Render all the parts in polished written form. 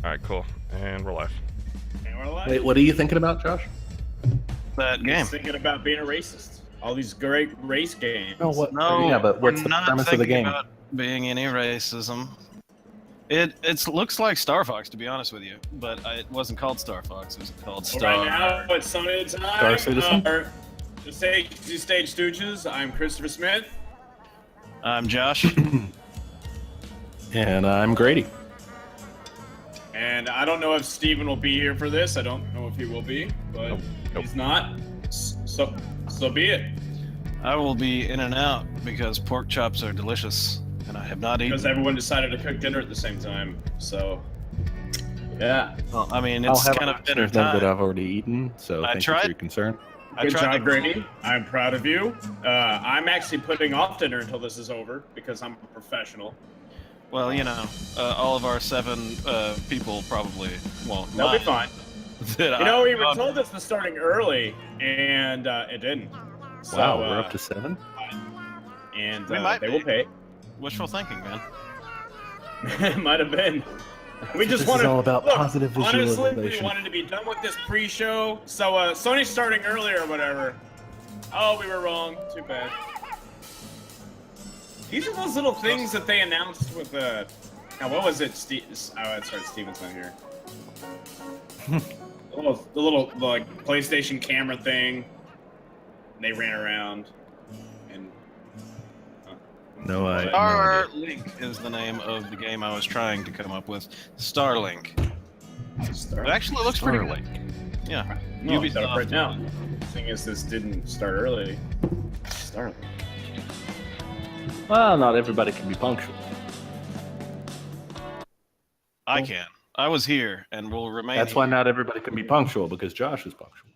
All right, cool. And we're live. And we're live. Wait, what are you thinking about, Josh? That game. He's thinking about being a racist. All these great race games. Oh, what? No, Yeah, but what's we're the not premise of the thinking game? about being any racism. It looks like Star Fox, to be honest with you, but it wasn't called Star Fox. It was called Star. Right now, it's Sony time. Star Citizen? The Stage Stooges. I'm Christopher Smith. I'm Josh. And I'm Grady. And I don't know if Steven will be here for this. I don't know if he will be, but Nope. he's not. So be it. I will be in and out because pork chops are delicious, and I have not Because eaten. everyone decided to cook dinner at the same time. So, yeah. Well, I mean, I'll it's have kind of dinner them that time. I've already eaten, so I thank you tried. for your concern. I Good tried job, to- Grady. I'm proud of you. I'm actually putting off dinner until this is over because I'm a professional. Well, you know, all of our 7 people probably won't. They'll be fine. That You know, we were I- told this was starting early, and it didn't. So, Wow, we're up to 7? And We might they be. will pay. Wishful thinking, man. It might have been. We just This wanted. is all about look, positive honestly, we visualization. wanted to be done with this pre-show. So Sony's starting earlier or whatever. Oh, we were wrong. Too bad. These are those little things that they announced with now, what was it? Oh, that's right. Steven's not here. the little like PlayStation camera thing. They ran around, and No, I. no idea. Starlink is the name of the game I was trying to come up with. Starlink. It actually looks pretty good. Yeah. No, it's Ubisoft. up right now. The thing is, this didn't start early. Start. Well, not everybody can be punctual. I can. I was here and will remain. That's here. why not everybody can be punctual, because Josh is punctual.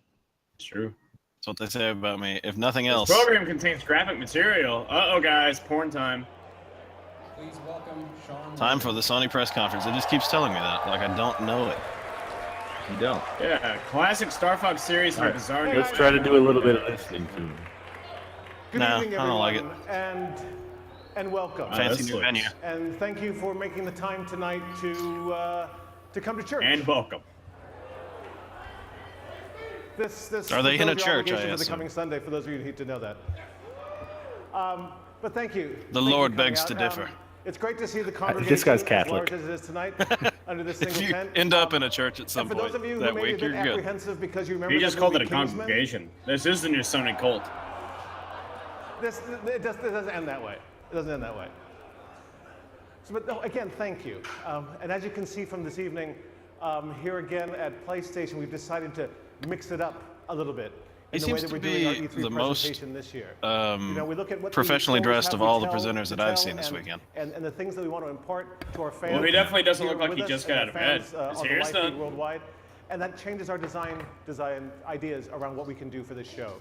It's true. That's what they say about me. If nothing This else, program contains graphic material. Uh-oh, guys, porn time. Please welcome Sean. time for the Sony press conference. It just keeps telling me that, like I don't know it. You don't. Yeah, classic Star Fox series and All right, bizarre. let's try to do a little bit of listening to him. Good No, evening, I don't like everyone, and welcome. Fancy this new looks- venue. And thank you for making the time tonight to come to church. And welcome. This Are they in a fulfills your church, obligation I for the assume? coming Sunday, for those of you who need to know that. But thank you. The Thank you Lord for coming begs out. to differ. It's great to see the congregation this guy's as Catholic. large as it is tonight under this single If you tent. end up in a church at some And for those point of you who that may be a week, bit you're good. apprehensive because you remember You the just called it movie a Kingsman, congregation. This isn't your Sony cult. It doesn't end that way. It doesn't end that way. So, but no, again, thank you. And as you can see from this evening, here again at PlayStation, we've decided to mix it up a little bit in He the way seems that to we're doing our be E3 the most, presentation this year. You know, we look at what the professionally stories dressed have of all we the tell- presenters to that I've tell seen this and- weekend. And the things that we want to impart to our fans. Well, he definitely doesn't here look like he with just us got and out of our bed. fans, His on the hair's live feed done. worldwide. And that changes our design ideas around what we can do for this show.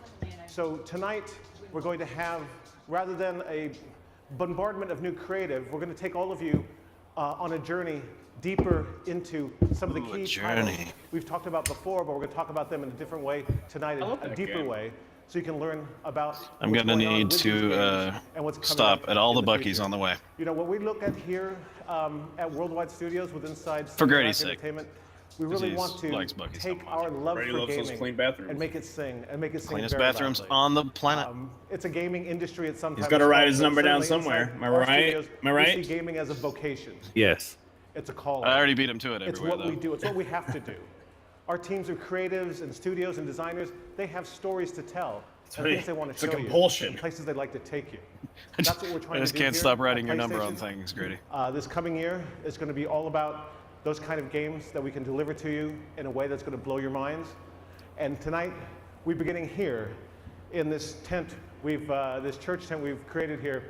So tonight, we're going to have, rather than a bombardment of new creative, we're going to take all of you on a journey deeper into some of the Ooh, a key journey. titles we've talked about before, but we're going to talk about them in a different way tonight, love a that deeper game. way, so you can learn about I'm what's gonna going on need with these to games and what's coming stop up at all in the the Buc-ee's future. on the way. You know, what we look at here at Worldwide Studios with inside For Sony Grady's Live sake. Entertainment, we really he want to likes Buc-ee's so take much. our love Brady for loves those gaming clean bathrooms. and make it sing Cleanest very bathrooms loudly. on the planet. It's a gaming industry at some He's times, gotta write but his number down certainly somewhere. inside Am I our right? studios, Am I we right? see gaming as a vocation. Yes. It's a call. I already beat him to it It's everywhere, what we though. do. It's what we have to do. Our teams of creatives and studios and designers, they have stories to tell and right. things they want to It's a show you, compulsion. and places they'd like to take you. That's what we're trying I just to do can't here stop at writing your number on PlayStation. things, Grady. This coming year is going to be all about those kind of games that we can deliver to you in a way that's going to blow your minds. And tonight, we're beginning here in this tent, this church tent we've created here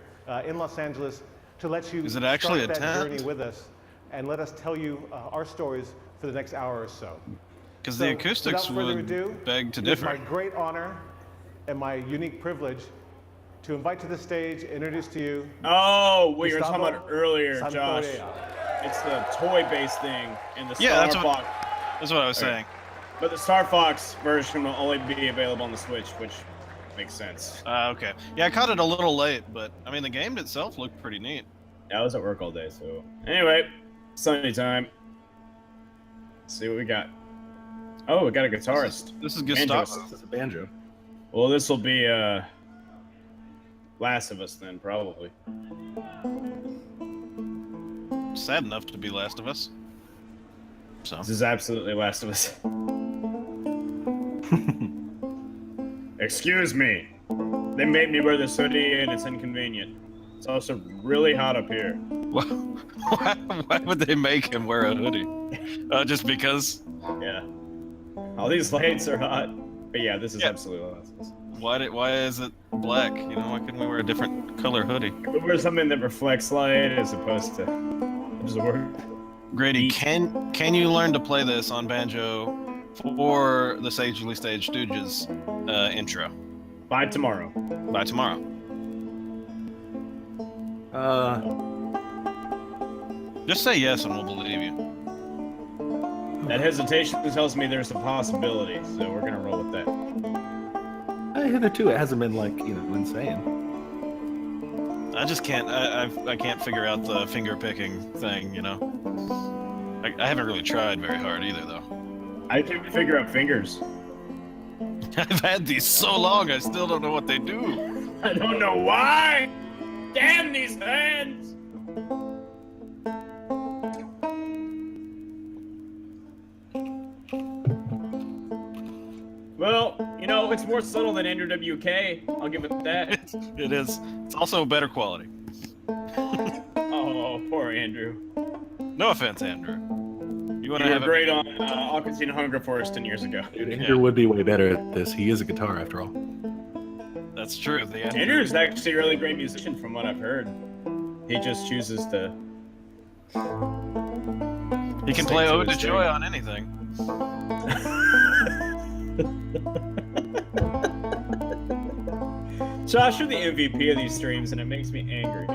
in Los Angeles to let you Is it actually start a that tent? journey with us and let us tell you our stories for the next hour or so. Because So, the acoustics without further would ado, beg to it is my differ. great honor and my unique privilege to invite to the stage, introduce to you. Oh, what you were Gustavo talking about earlier, Josh. Santorea. It's the toy-based thing in the Yeah, Star Fox. That's what I was Okay. saying. But the Star Fox version will only be available on the Switch, which makes sense. Okay. Yeah, I caught it a little late, but I mean, the game itself looked pretty neat. I was at work all day, so anyway, Sunday time. Let's see what we got. Oh, we got a guitarist. This is Banjo. Gustavo. This is a banjo. Well, this will be Last of Us then, probably. Sad enough to be Last of Us. So This is absolutely Last of Us. Excuse me. They made me wear this hoodie and it's inconvenient. It's also really hot up here. why would they make him wear a hoodie? Just because? Yeah. All these lights are hot. But yeah, this is absolutely Last of Us. Why is it black? You know, why couldn't we wear a different color hoodie? We wear something that reflects light as opposed to absorb. Grady, can you learn to play this on banjo for the Sagely Stage Stooges intro? By tomorrow. By tomorrow. Just say yes and we'll believe you. That hesitation tells me there's a possibility, so we're gonna roll with that. Hitherto, it hasn't been like, you know, insane. I just can't. I can't figure out the finger picking thing. You know. I haven't really tried very hard either, though. I can figure out fingers. I've had these so long, I still don't know what they do. I don't know why. Damn these hands! Well, you know, it's more subtle than Andrew WK. I'll give it that. It is. It's also better quality. Oh, poor Andrew. No offense, Andrew. You want to You have were great on Aquatine Hunger Forest 10 years ago. Dude, Andrew would be way better at this. He is a guitar, after all. That's true. The Andrew's actually a really great musician from what I've heard. He just chooses to... He can play Ode to Joy on anything. Josh, you're the MVP of these streams and it makes me angry.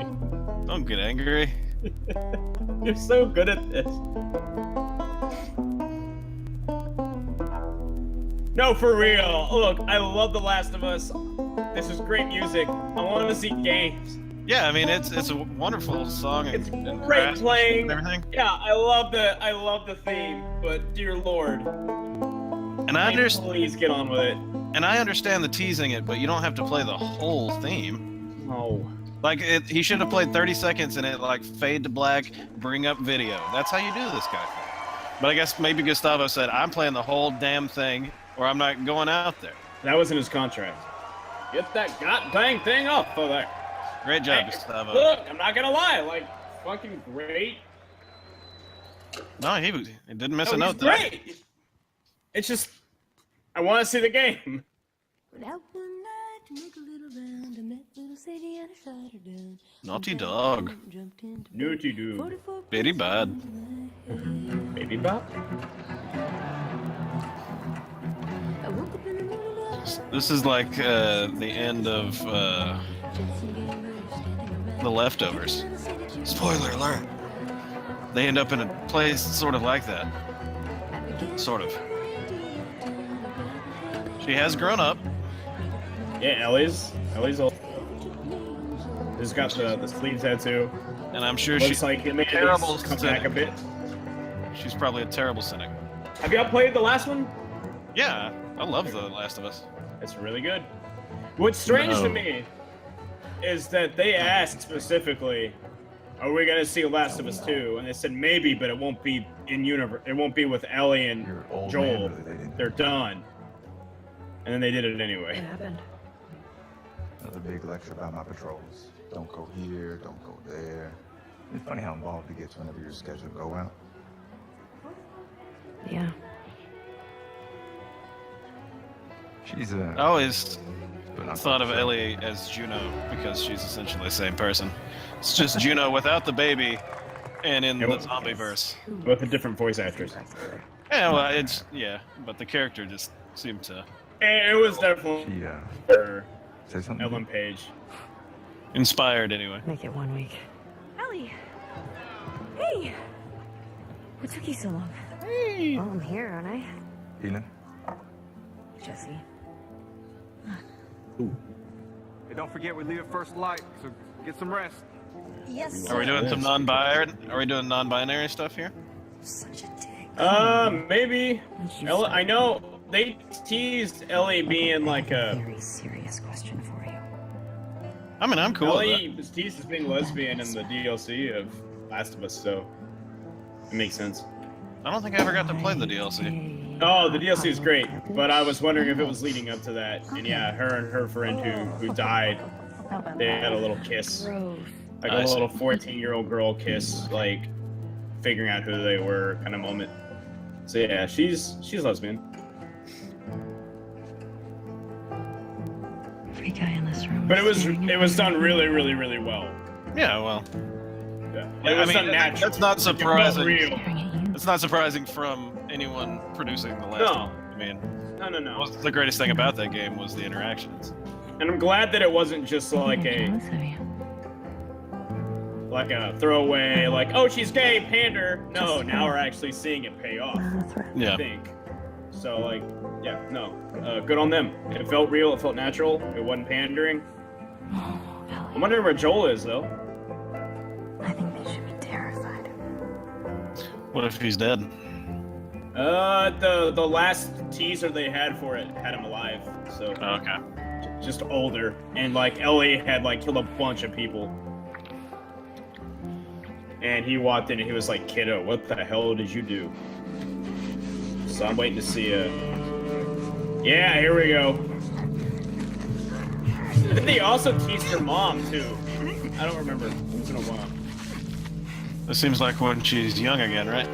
Don't get angry. You're so good at this. No, for real. Look, I love The Last of Us. This is great music. I want to see games. Yeah, I mean it's a wonderful song. It's and great playing. and everything. Yeah, I love the theme, but dear Lord. And I understand. Please get on with it. And I understand the teasing it, but you don't have to play the whole theme. No. Like he should have played 30 seconds and it like fade to black, bring up video. That's how you do this guy thing. But I guess maybe Gustavo said, I'm playing the whole damn thing or I'm not going out there. That was in his contract. Get that goddamn thing off of there. Great job, Hey, Gustavo. Look, I'm not gonna lie, like, fucking great. No, he didn't miss a No, note he's there. great. It's just, I want to see the game. Naughty dog. Naughty dude. Very bad. Baby Bop? This is like the end of The Leftovers. Spoiler alert. They end up in a place sort of like that. Sort of. She has grown up. Yeah, Ellie's old. He's got the sleeve tattoo. And I'm sure Looks she's like it may at terrible least come back a bit. She's probably a terrible cynic. Have y'all played the last one? Yeah, I love The Last of Us. It's really good. What's strange to No. me is that they asked specifically, "Are we gonna see Last of Us 2?" And they said maybe, but it won't be in universe. It won't be with Ellie and Your old Joel. man related. They're done. And then they did it anyway. happened? Another big lecture about my patrols. Don't go here, don't go there. It's funny how involved it gets whenever you're scheduled to go out. Yeah. She's I always but not thought of so- Ellie as Juno because she's essentially the same person. It's just Juno without the baby and in the zombie verse. With a different voice actress. Yeah, well, it's, yeah, but the character just seemed to And it was definitely She her, said something. Ellen Page. inspired anyway. Make it 1 week. Ellie! Hey! What took you so long? Hey! Well, I'm here, aren't I? Eden? Jesse. Hey, don't forget we leave at first light, so get some rest. Yes, Are we doing some non-binary? Are we doing non-binary stuff here? Such a dick. Maybe. I know they teased Ellie being like a. Very serious question for you. I mean, I'm cool with Ellie was teased as being lesbian in the DLC of Last of Us, so it makes sense. that. I don't think I ever got to play the DLC. Oh, the DLC is great, but I was wondering if it was leading up to that. And yeah, her and her friend who died, they had a little kiss, like a little 14-year-old girl kiss, like figuring out who they were kind of moment. So yeah, she's lesbian. Every guy in this room. But it was done really well. Yeah, well, Yeah, it was done natural. that's not It felt surprising. real. It's not surprising from anyone producing the last. No. I mean, No. the greatest thing about that game was the interactions. And I'm glad that it wasn't just like a throwaway, like, oh, she's gay, pander. No, now we're actually seeing it pay off. Yeah. I think. So, like, yeah, no. Good on them. It felt real, it felt natural, it wasn't pandering. I'm wondering where Joel is, though. I think they should be terrified. What if he's dead? The last teaser they had for it had him alive, so. Okay. Just older. And, like, Ellie had, like, killed a bunch of people. And he walked in and he was like, kiddo, what the hell did you do? So I'm waiting to see Yeah, here we go. I think they also teased her mom, too. I don't remember. It's been a while. It seems like when she's young again, right?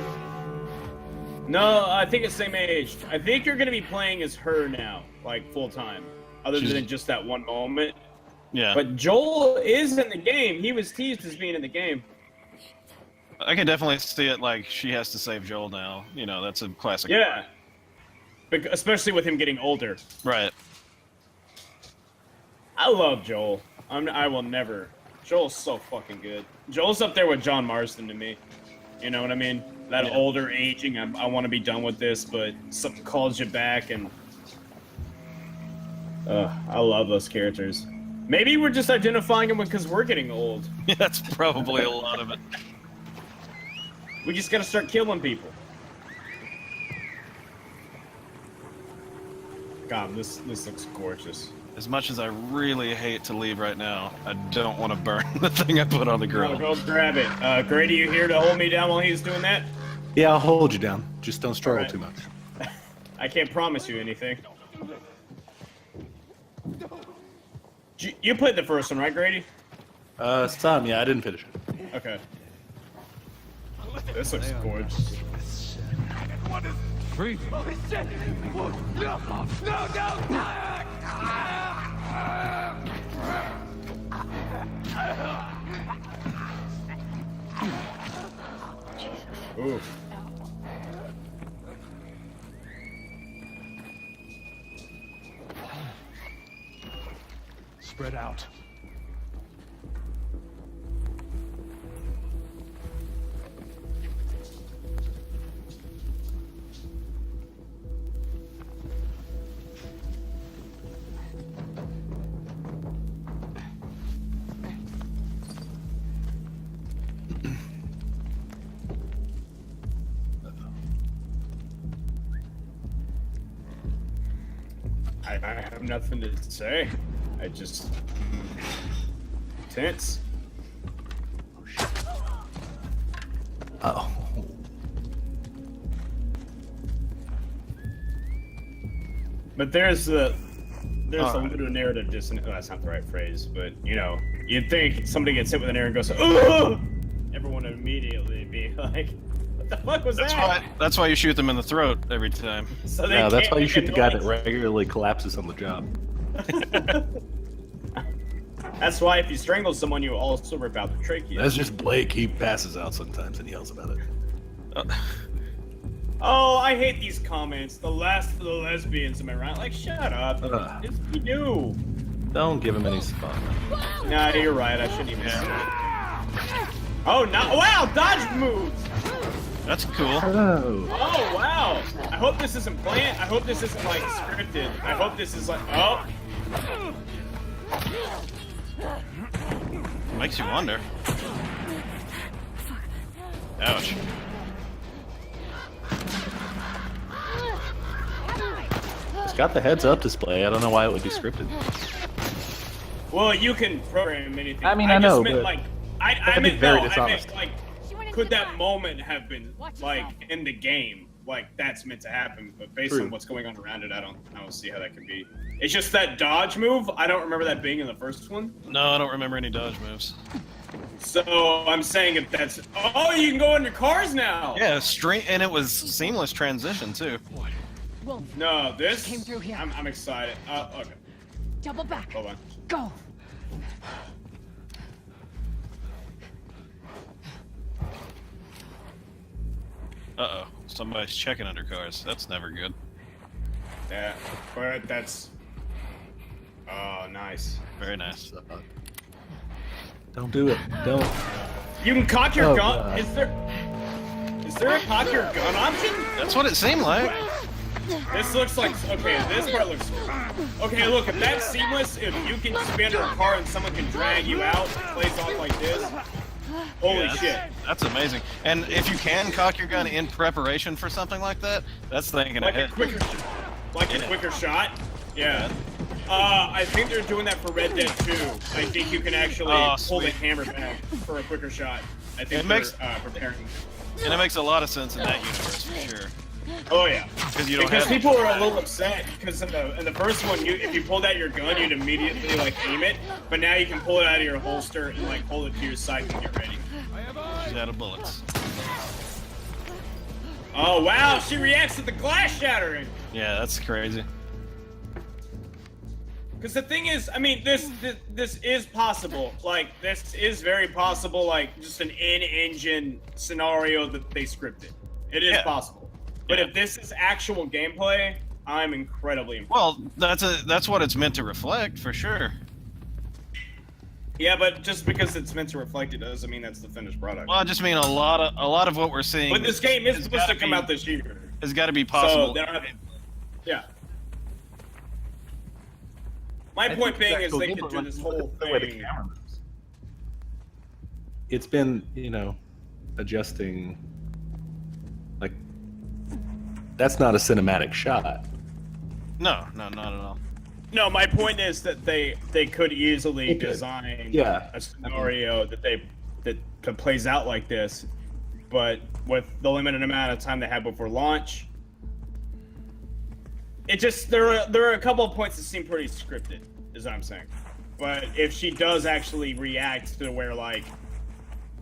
No, I think it's same age. I think you're going to be playing as her now, like, full-time. Other than just that one moment. Yeah. But Joel is in the game. He was teased as being in the game. I can definitely see it like she has to save Joel now. You know, that's a classic. Yeah. Especially with him getting older. Right. I love Joel. I will never. Joel's so fucking good. Joel's up there with John Marston to me. You know what I mean? That older aging, I want to be done with this, but something calls you back, and I love those characters. Maybe we're just identifying them because we're getting old. Yeah, that's probably a lot of it. We just gotta start killing people. God, this looks gorgeous. As much as I really hate to leave right now, I don't want to burn the thing I put on the grill. Go grab it. Grady, you here to hold me down while he's doing that? Yeah, I'll hold you down. Just don't struggle too much. I can't promise you anything. You played the first one, right, Grady? Some, yeah, I didn't finish it. Okay. This looks gorgeous. Breathe. Holy shit! Ooh. Spread out. I have nothing to say. I just tense. Oh. But there's a little narrative dissonance. That's not the right phrase, but you know, you'd think somebody gets hit with an arrow and goes, "Oh!" Everyone would immediately be like, "What the fuck was that?" That's why you shoot them in the throat every time. So Yeah, that's why you make shoot a the guy that noise. regularly collapses on the job. That's why if you strangle someone, you also rip out the trachea. That's just Blake. He passes out sometimes and yells about it. Oh, I hate these comments. The last of the lesbians, am I right? Like, shut up. It's we do. Don't give him any spot. Nah, you're right. I shouldn't even say it. Oh, no. Wow, dodge moves. That's cool. Hello. Oh, wow. I hope this isn't planned. I hope this isn't, like, scripted. I hope this is like, oh. Makes you wonder. Ouch. got the heads-up display. I don't know why it would be scripted. Well, you can program anything. I mean, I just know, meant, but like, that'd be very dishonest. like, could that moment have been like in the game? Like that's meant to happen, but based on what's going on around it, I don't see how that could be. It's just that dodge move. I don't remember that being in the first one. No, I don't remember any dodge moves. So I'm saying if that's you can go under cars now. Yeah, straight, and it was seamless transition too. No, this came through here. I'm excited. Okay. Double back. Hold on. Go. Uh-oh, somebody's checking under cars. That's never good. Yeah, but that's. Oh, nice. Very nice. Don't do it. Don't. You can cock your gun. God. Is there a cock your gun option? That's what it seemed like. This looks like okay. This part looks okay. Look, if that's seamless, if you can just be under a car and someone can drag you out, it plays off like this. Holy shit! That's amazing. And if you can cock your gun in preparation for something like that, that's thinking Like ahead. a quicker shot. Yeah. I think they're doing that for Red Dead 2. I think you can actually pull the hammer back for a quicker shot. I think they're preparing. And it makes a lot of sense in that universe for sure. Oh yeah, because people are a little upset because in the first one, if you pulled out your gun, you'd immediately like aim it, but now you can pull it out of your holster and like hold it to your side and get ready. She's out of bullets. Oh wow, she reacts to the glass shattering. Yeah, that's crazy. Because the thing is, I mean, this is possible. Like this is very possible. Like just an in-engine scenario that they scripted. It is possible. But if this is actual gameplay, I'm incredibly impressed. Well, that's what it's meant to reflect for sure. Yeah, but just because it's meant to reflect it doesn't mean that's the finished product. Well, I just mean a lot of what we're seeing. But this game is supposed to come out this year. It's got to be possible. So they don't have, yeah. My point being is they could do this whole thing. It's been, adjusting. Like, that's not a cinematic shot. No, not at all. No, my point is that they could easily design a scenario that plays out like this, but with the limited amount of time they have before launch, it just there are a couple of points that seem pretty scripted, is what I'm saying. But if she does actually react to where like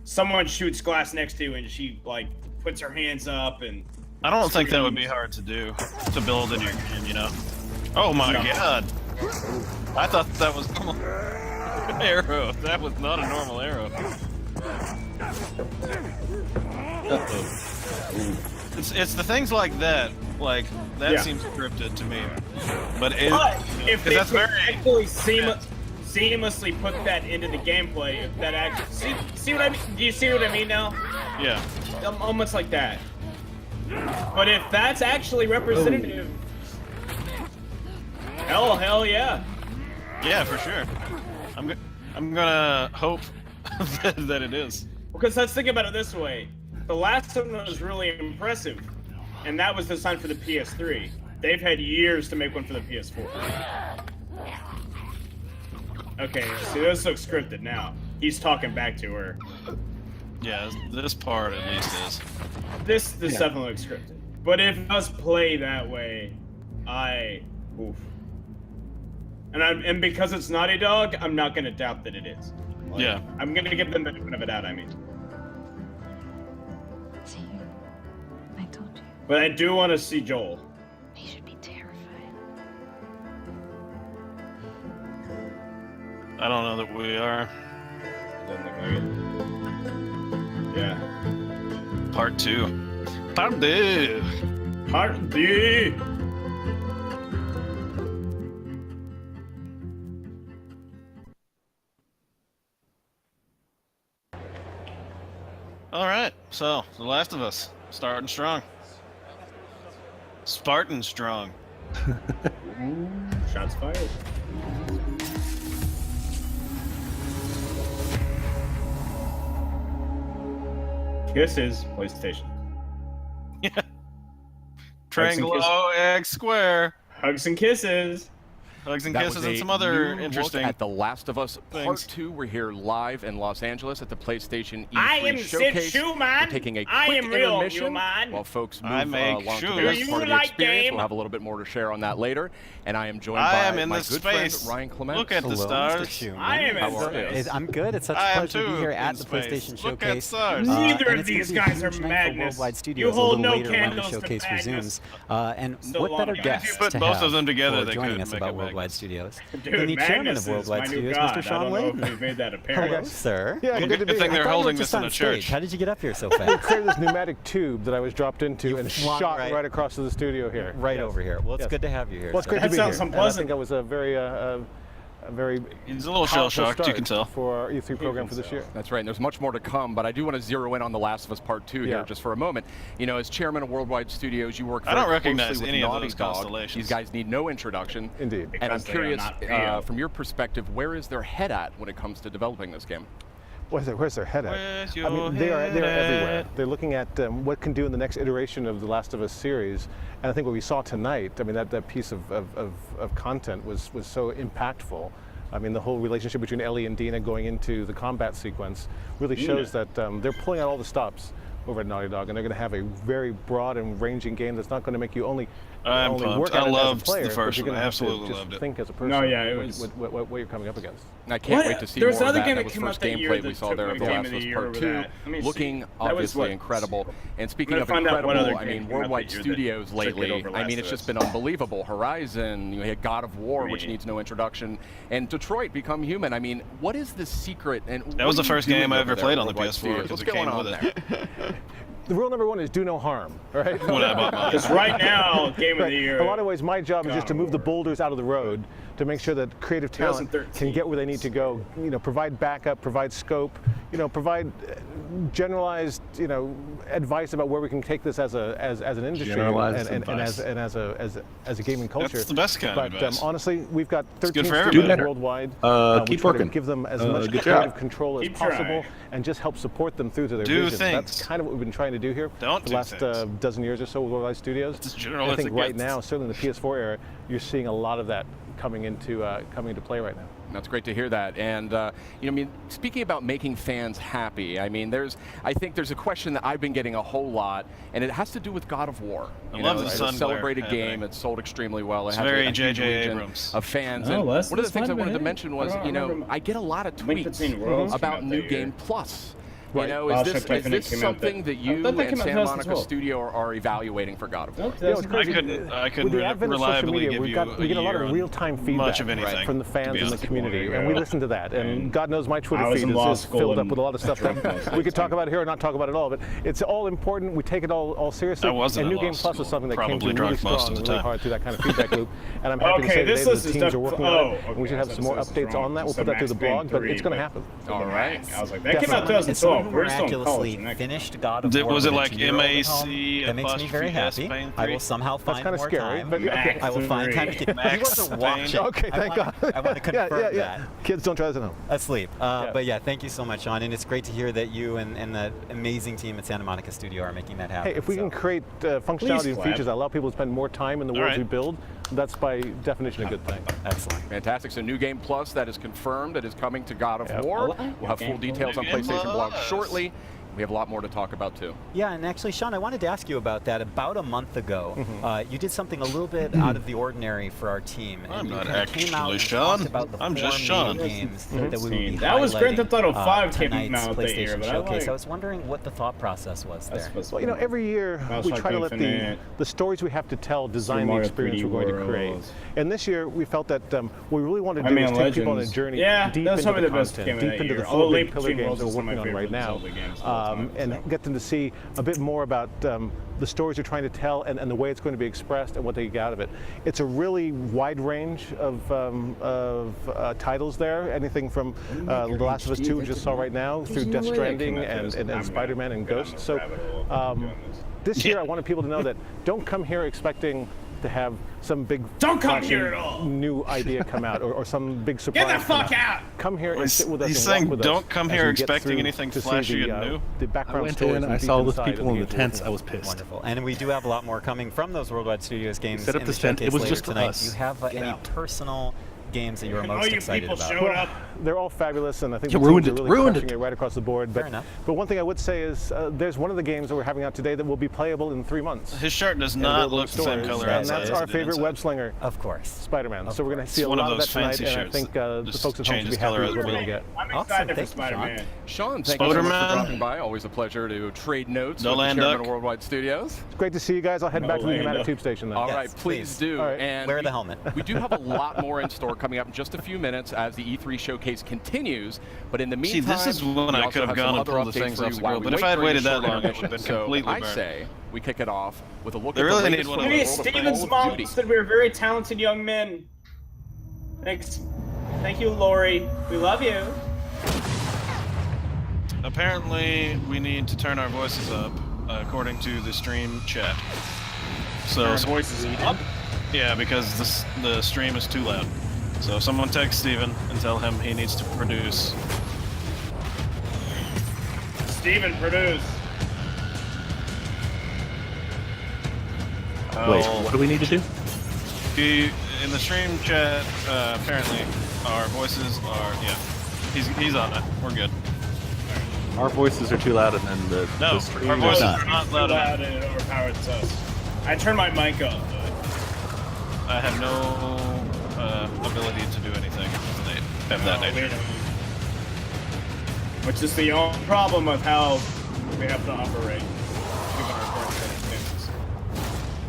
someone shoots glass next to you and she like puts her hands up and I don't think that would be hard to do to build in your game, Oh my god. I thought that was normal arrow. That was not a normal arrow. It's the things like that seems scripted to me. But if they actually seamlessly put that into the gameplay, if that actually see what I mean? Do you see what I mean now? Yeah. Moments like that. But if that's actually representative, hell yeah. Yeah, for sure. I'm gonna hope that it is. Because let's think about it this way: the last one was really impressive, and that was designed for the PS3. They've had years to make one for the PS4. Okay, see, this looks scripted now. He's talking back to her. Yeah, this part at least is. This definitely looks scripted. But if it does play that way, oof. And because it's Naughty Dog, I'm not gonna doubt that it is. Like, yeah. I'm gonna give them the benefit of a doubt. I mean. See, I told you. But I do want to see Joel. He should be terrified. I don't know that we are. Doesn't look like it. Yeah. Part 2. Part 2. Part 2. All right, so The Last of Us, starting strong. Spartan strong. Shots fired. This is PlayStation. Yeah. Triangle O, X square. Hugs and kisses. Hugs and That kisses was and a some other new interesting look at The Last of Us Part things. 2. We're here live in Los Angeles at the PlayStation E3 I am Sid showcase. Schumann. We're taking a I quick am real intermission human. while folks move I make along to the shoes. next Do part of you the like experience. game? We'll have a little bit more to share on that later. And I am joined I by am in my the good space. friend Ryan Clement. Look at the Hello, stars. Mr. Schumann. I am in How are you? space. I'm good. It's such I a am pleasure to be too here in at the space. PlayStation Look at Showcase. stars. Neither and of it's gonna these be a guys are huge night for Magnus. Worldwide You Studios a hold little no later when the candles to showcase Magnus. resumes. And Still what long better time. If guest you put to both have of them together, for they joining could us make about a Worldwide Magnus. Studios Dude, than the chairman Magnus of is Worldwide my new Studios, god. Mr. I Sean don't know if Layden. we've made that Hello, apparent. sir. Yeah, good to Good be thing here. they're I thought you holding were this just in on a stage. church. How did you get up here so I fast? cleared this pneumatic tube that I was dropped into You and flung shot right- right across to the studio here. Right Yes. over here. Well, it's Yes. good to have you here. Well, it's sir. great That to be sounds here. some And I pleasant. think it was a very He's a little powerful shell-shocked, you start can tell. for our E3 program for this year. That's right, and there's much more to come, but I do want to zero in on The Last of Us Part 2 here Yeah. just for a moment. You know, as chairman of Worldwide Studios, you work I very don't recognize closely with any of Naughty those Dog. constellations. These guys need no introduction. Indeed. And I'm Because they are curious, not real. from your perspective, where is their head at when it comes to developing this game? Where's their head at? Where's I mean, your they're everywhere. head? They're looking at what can do in the next iteration of the Last of Us series, and I think what we saw tonight, I mean, that piece of content was so impactful. I mean, the whole relationship between Ellie and Dina going into the combat sequence really shows that they're pulling out all the stops over at Naughty Dog, and they're going to have a very broad and ranging game that's not going to make you only I'm only pumped. work I at it as a loved player, the but first you're one. going to I have to absolutely just loved it. think as a person No, yeah, it was- what you're coming up against. And I can't What? wait to see There's more of another that. game That that was came out first that year gameplay that we saw took there my of The game Last of of the Us year Part over 2, that. Let me see. looking That was obviously what- incredible. And speaking I'm of gonna find out what incredible, other I game mean, came out Worldwide that year that Studios took it lately, over I Last mean, of it's just Us. been unbelievable. Horizon, you had God of War, which Me. needs no introduction, and Detroit Become Human. I mean, what is the secret? And That was the first game I ever played on the Worldwide PS4 Studios? because What's it going came on with there? it. The rule number one is do no harm, right? When I bought mine. Because right now, game of the year. A lot of ways, my job is just to God move the of War. boulders out of the road to make sure that creative talent 2013. can get where they need to go. You know, provide backup, provide scope. You know, provide generalized, advice about where we can take this as an industry Generalized and advice. as a gaming culture. That's the best kind of But advice. honestly, we've got 13 good for studios everybody. worldwide. Keep we try working. to give them as much good creative job. control as Keep possible, trying. and just help support them through to their Do vision. That's things. kind of what we've been trying to do here Don't for the do last things. dozen years or so with Worldwide Studios. It's as general I as think it right gets. now, certainly in the PS4 era, you're seeing a lot of that coming into play right now. That's great to hear that. And, I mean, speaking about making fans happy, I mean, I think there's a question that I've been getting a whole lot, and it has to do with God of War. I love the it's sun a celebrated glare game. happening. It's sold extremely well. It's It has very a huge J.J. legion Abrams. of fans. Oh, And well, that's one of the things I fine wanted to to mention was, I don't remember I get a lot of Link Between tweets Worlds came about out New that Game year. Plus. Right. Is Bioshock this Infinite came out something that- that you I thought that and came out Santa Monica 2012. Studio are evaluating for God of War? Nope, You know, it's 2013. crazy. I couldn't With the advent of social reliably media, give we you get a lot year of on real-time feedback much of anything, from the to fans be and the honest. community, There and you we go. listen to that. And God knows my Twitter I was feed in law is school filled up and- with a lot of stuff that we could talk about here or not talk about at all. But it's all important. We take it all seriously. I wasn't and in New law Game Plus school. is something that came Probably through really drunk most strong of and the really time. hard through that kind of feedback loop. And I'm happy to Okay, say this today that list the is teams are def- working on it. oh, And we should okay, have so some more this is updates wrong. on that. We'll So put that through the Max Payne blog, but 3, it's going to but- happen. All right. I was like, that came out Definitely. 2012. We're still in miraculously college. and that- finished God of Did- War. was it with a like 2-year-old at home. MAC That makes me very happy. I will somehow That's find kind of more scary, time. but okay. I will find time to keep. He Max wasn't watching. Okay, thank God. I want to confirm that. Kids, don't try this at home. Asleep. But yeah, thank you so much, Sean. And it's great to hear that you and the amazing team at Santa Monica Studio are making that happen. Hey, if we So- can create functionality and clap. features that allow people to spend more time in the worlds right. we build, that's by definition a good thing. Excellent. Fantastic. So New Game Plus, that is confirmed. That is coming to God of Yep. War. We'll have full Game details on New Game PlayStation Blog Plus. shortly. We have a lot more to talk about too. Yeah, and actually, Sean, I wanted to ask you about that. About a month ago, you did something a little bit out of the ordinary for our team. And I'm you not kinda came out actually and Sean. talked about the I'm just 4 Sean. main games that we would be That was Grand Theft Auto highlighting, 5 came tonight's out that PlayStation year, but I Showcase. like- I was wondering what the thought process was there. Well, you know, every year we Bioshock try to let Infinite, the stories we have to tell design the Mario experience 3D we're going to create. Worlds. And this year we felt that we really wanted to I do mean, is take people on a Legends. journey Yeah, deep that's into probably the the best content, game of deep that into the year. 4 Although big Link pillar Between games Worlds that is we're one of working my on right favorite now, Zelda games of all time, and get them to see a bit more about the stories you're trying to tell and the way it's going to be expressed and what they get out of it. It's a really wide range of titles there, anything from The Last of Us 2 we just saw right now through Death Stranding and Spider-Man and Ghost. So this year I wanted people to know that don't come here expecting to have some big Don't come flashy here at all. new idea come out, or some big surprise. Get the fuck out! Come here and sit with us. He's and saying walk with don't us come as here we get expecting through anything to see flashy the, and new. The I background went stories in, and I deep saw those inside of people in the games we're tents, working I on. was pissed. Wonderful. And we do have a lot more coming from those Worldwide Studios games. Set up in this the tent. It showcase was later just for tonight. us. Do you have Get any out. personal games that you're And most all you excited people about? showed up. They're all fabulous, and I think You the ruined teams it, are really ruined crushing it. it right across the board. Fair enough. But one thing I would say is there's one of the games that we're having out today that will be playable in 3 months. His shirt does in not available look the same stores, color and outside that's as our it is favorite inside. web slinger, Of course. Spider-Man. So we're going to see It's a one of lot of those that tonight, fancy and I shirts think that the just folks at home should changes be happy color with what every we're going to day. get. I'm Awesome, excited for thank you, Sean. Spider-Man. Sean, thank you so much Spoderman. for dropping by. Always a pleasure to trade notes No with the land chairman duck. of Worldwide Studios. It's great to see you guys. I'll head back to the pneumatic tube station then. All Yes, right, please please. do. All right. And Wear the helmet. We do have a lot more in store coming up in just a few minutes as the E3 showcase continues. But in the See, meantime, this is when we I also could have some gone and other pulled the updates things for off you the while grill, we but if wait I had for waited your that short long, it would have intermission. been completely So I burnt. say we kick it off with a look They at really the need latest one from of the Maybe world of Steven's Call of mom Duty. said we were very talented young men. Thanks. Thank you, Lori. We love you. Apparently, we need to turn our voices up, according to the stream chat. So, Our voices up. yeah, because the stream is too loud. So someone text Steven and tell him he needs to produce. Steven, produce. Wait, what do we need to do? In the stream chat, apparently our voices are, yeah, he's on it. We're good. Our voices are too loud, and then No, the stream our is voices not. are not Too loud loud enough. and it overpowers us. I turned my mic up, but I have no ability to do anything of that we nature. don't. Which is the only problem of how we have to operate, given our current circumstances.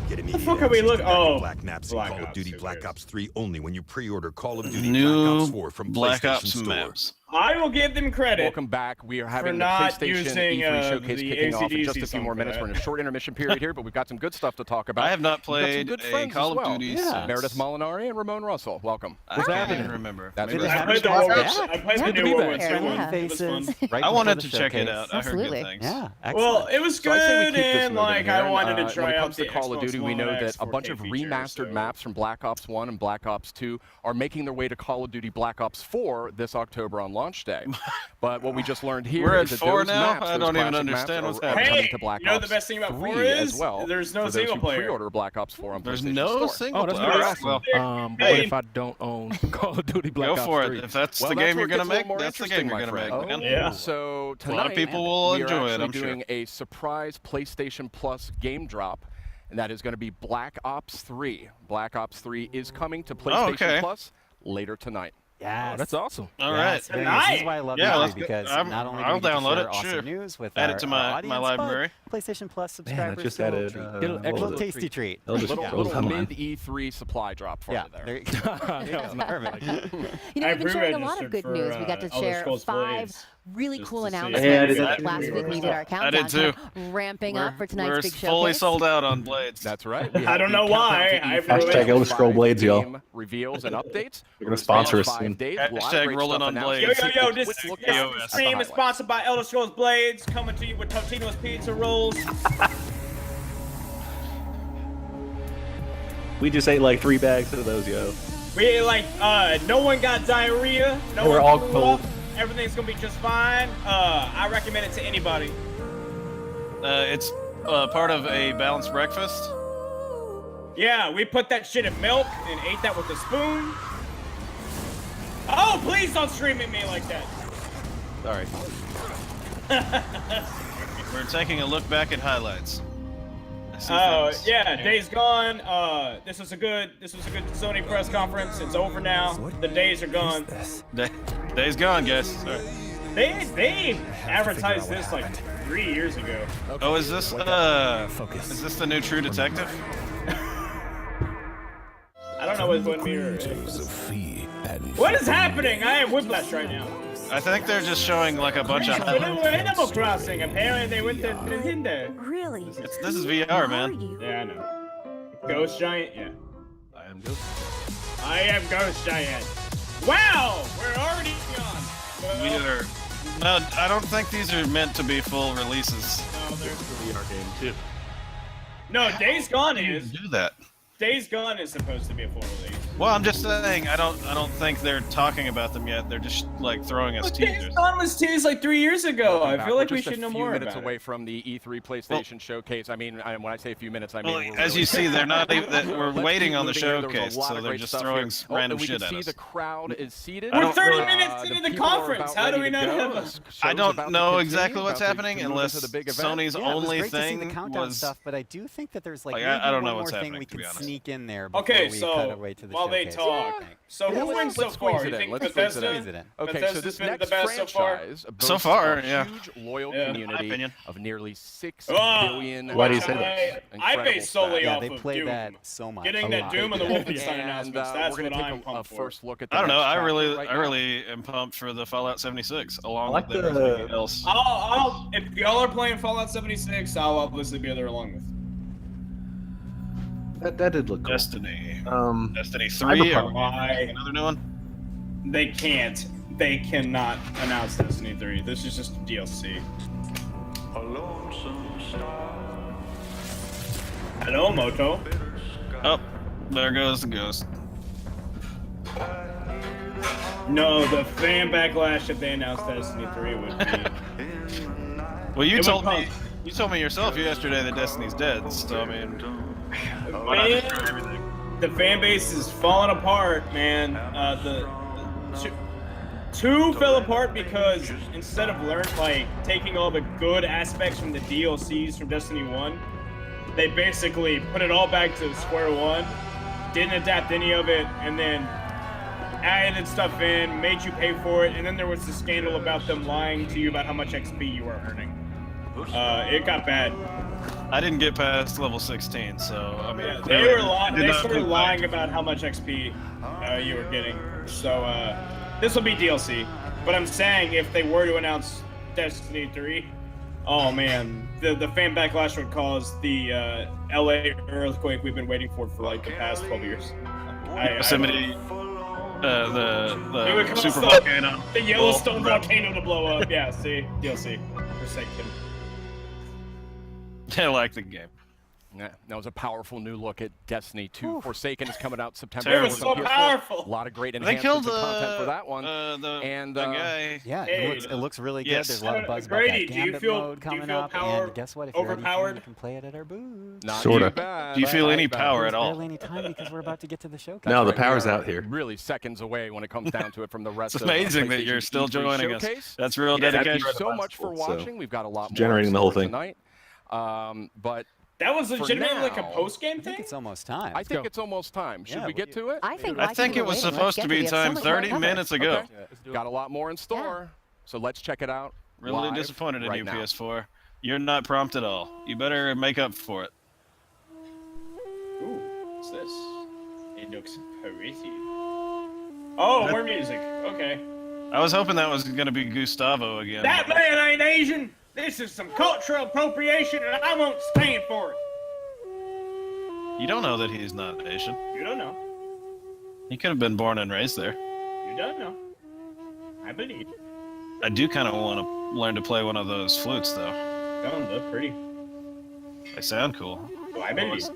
Get The fuck are we looking? Oh, Black Naps Black and Call of Ops, Duty who Black cares? Ops 3 only when you pre-order Call of Duty Black New Ops 4 from Black PlayStation Ops Store. maps. I will give them credit. Welcome back. We are having the not PlayStation using, E3 showcase the kicking off in just a AC/DC few more song for minutes. that. We're in a short intermission period here, but we've got some good stuff to talk about. I have not We've got some played good a friends Call as of well. Duty Yeah. since. Meredith Molinari and Ramon Russell. Welcome. I can't even remember. That's Good right. to I have played you the guys World War back. I played Good the to new be World War back. II Yeah. one. It was fun. Right I before wanted the to check it showcase. out. I heard good Absolutely. things. Yeah, Well, excellent. it was So I say we good, keep this and moving like here. I wanted to When try it out comes to the Call of Duty, we know that a bunch of 4K remastered feature, so- maps from Black Ops 1 and Black Ops 2 are making their way to Call of Duty Black Ops 4 this October on launch day. But what we just learned here We're is at that 4 those now? maps, I those don't even classic understand maps what's are happening. coming Hey, to Black you know Ops the best thing about 3 4 as is? well. There's no for those single who player. pre-order Black Ops 4 on There's PlayStation no Store. single Oh, that's player. pretty Alright, awesome. well, But Hey. if I don't own Call of Duty Black go Ops for 3? it. If that's Well, the that's game where you're it gonna gets a little make, more that's the interesting, game you're my gonna make, friend. man. Yeah. So tonight, A lot of people will we are enjoy it, actually I'm sure. doing a surprise PlayStation Plus game drop, and that is going to be Black Ops 3. Black Ops 3 is coming to PlayStation okay. Plus later tonight. Yes. Oh, that's awesome. All Yes, right. very nice. This is Tonight? why I love Yeah, E3 let's go. because I'm- not only do I'll we get to download share it, awesome sure. news with Add our, it to my audience, library. but PlayStation Plus Man, I subscribers just get a added. little treat. Little A extra little tasty treat. treat. Elder Little, Scrolls little Online. mid-E3 supply drop for Yeah, you there. there you go. Perfect. You know, I we've been sharing a lot pre-registered of good for, news. We got to Elder share Scrolls 5 Blades, really just cool to see- announcements. Yeah, I did that Last too. week we did our I countdown, did too. kind of ramping up for tonight's We're big fully showcase. sold out on Blades. That's right. I don't know why. I've Hashtag Elder Scroll Blades, y'all. Game reveals and updates. You're gonna sponsor us 5 soon. days. Hashtag Lots of great rolling stuff on announced. Blades. Yo, Quick this look this at the stream is highlights. sponsored by Elder Scrolls Blades, coming to you with Totino's Pizza Rolls. We just ate like 3 bags of those, yo. We like, no one got diarrhea. No We're one all threw cold. up. Everything's gonna be just fine. I recommend it to anybody. It's part of a balanced breakfast. Yeah, we put that shit in milk and ate that with a spoon. Oh, please don't stream at me like that. Sorry. We're taking a look back at highlights. I see Oh things. yeah, Days Gone. This was a good Sony press conference. It's over now. The days are gone. Days gone, guys. All right. They advertised this like 3 years ago. Oh, is this the new True Detective? I don't know what mirror is. What is happening? I am whiplash right now. I think they're just showing like a bunch of But they highlights. were Animal Crossing. Apparently they went to Nintendo. Really? This is VR, man. Yeah, I know. Ghost Giant? Yeah. I am Ghost. I am Ghost Giant. Wow! We're already gone. We are. No, I don't think these are meant to be full releases. No, VR game too. no, Days Gone is. Do that. Days Gone is supposed to be a full release. Well, I'm just saying, I don't think they're talking about them yet. They're just like throwing us teasers. Days Gone was teased like 3 years ago. I feel like we should know more We're just a few minutes about away it. from the E3 PlayStation showcase. I mean, when I say a few minutes, I mean. Well, as you see, they're not even. We're Let's waiting keep on the moving here. There was a showcase, lot so of they're great just stuff throwing here. random we shit can at see us. the crowd is seated. We're 30 minutes into the people are conference. about How do ready we to not go. have The a... show's I about don't to know continue, exactly what's about to happening move unless into the big event. Sony's Yeah, it only was great to see the thing countdown was. stuff, but I do think that there's like, Like, maybe I don't one know more what's thing happening, we to be can honest. sneak in there before Okay, we so cut away to the while they showcase. talk, so who wins so let's squeeze far? it You in. think Let's squeeze it Bethesda? in. Squeeze it in. Okay, so Bethesda's this been the next best so far? franchise So boasts far, a yeah. huge loyal Yeah. My community opinion. of nearly 6 Oh, billion. Why do you say that? I base solely Yeah, off they of play Doom. that so much. Getting a that lot. Doom and the Wolfenstein And announcements, we're that's going what to I'm take a pumped for. first look at the I don't know. next I chapter really, right I now. really am pumped for the Fallout 76, along like with the- everything else. If y'all are playing Fallout 76, I'll obviously be there along with. That did look cool. Destiny. Destiny 3. Cyberpunk. Why? Another new one. They can't. They cannot announce Destiny 3. This is just DLC. Hello, Moto. Oh, there goes the ghost. No, the fan backlash if they announced Destiny 3 would be... Well, you It told would me. You told me yourself yesterday that Destiny's dead. So I mean, Man, the fan base is falling apart, man. Two fell apart because instead of taking all the good aspects from the DLCs from Destiny 1, they basically put it all back to square one, didn't adapt any of it, and then added stuff in, made you pay for it, and then there was the scandal about them lying to you about how much XP you were earning. It got bad. I didn't get past level 16, so I mean, They started lying about how much XP you were getting. So this will be DLC. But I'm saying if they were to announce Destiny 3, oh man, the fan backlash would cause the LA earthquake we've been waiting for like the past 12 years. Yosemite, It would the cause super volcano. the Yellowstone volcano to blow up. Yeah, see, DLC. Forsaken. I like the game. Yeah, that was a powerful new look at Destiny 2. Forsaken is coming out September. Terrible. It was so powerful. A lot of great They enhancements killed and content for that one. the guy. Yeah, Hey, it looks really good. yes. There's a lot of buzz Grady, about do that you Gambit feel- mode do you coming feel up. power And guess what? If you're already overpowered? you can play it at our booth. Not Sorta. too bad. Do you feel any Not power There's at all? barely any time because we're about to get to the showcase. No, the Right, we power's are out here. Really seconds away when it comes down to it from the rest It's of amazing that you're PlayStation's still E3 joining showcase. us. That's real Yeah, Thank dedication. you so much for So, watching. We've got a lot more generating the whole thing. tonight. But That was legitimately like a now, post-game I think thing? it's almost time. I think it's almost time. Should Yeah, we what get do to it? I think I think it was supposed to be time 30 minutes ago. Got a lot more in store. So let's check it out. Really live disappointed in right you, now. PS4. You're not prompt at all. You better make up for it. Ooh, what's this? It looks pretty. Oh, more music. Okay. I was hoping that was going to be Gustavo again. That man ain't Asian! This is some cultural appropriation and I won't stand for it! You don't know that he's not Asian. You don't know. He could have been born and raised there. You don't know. I believe. I do kind of want to learn to play one of those flutes, though. Don't look pretty. They sound cool. Oh, I believe.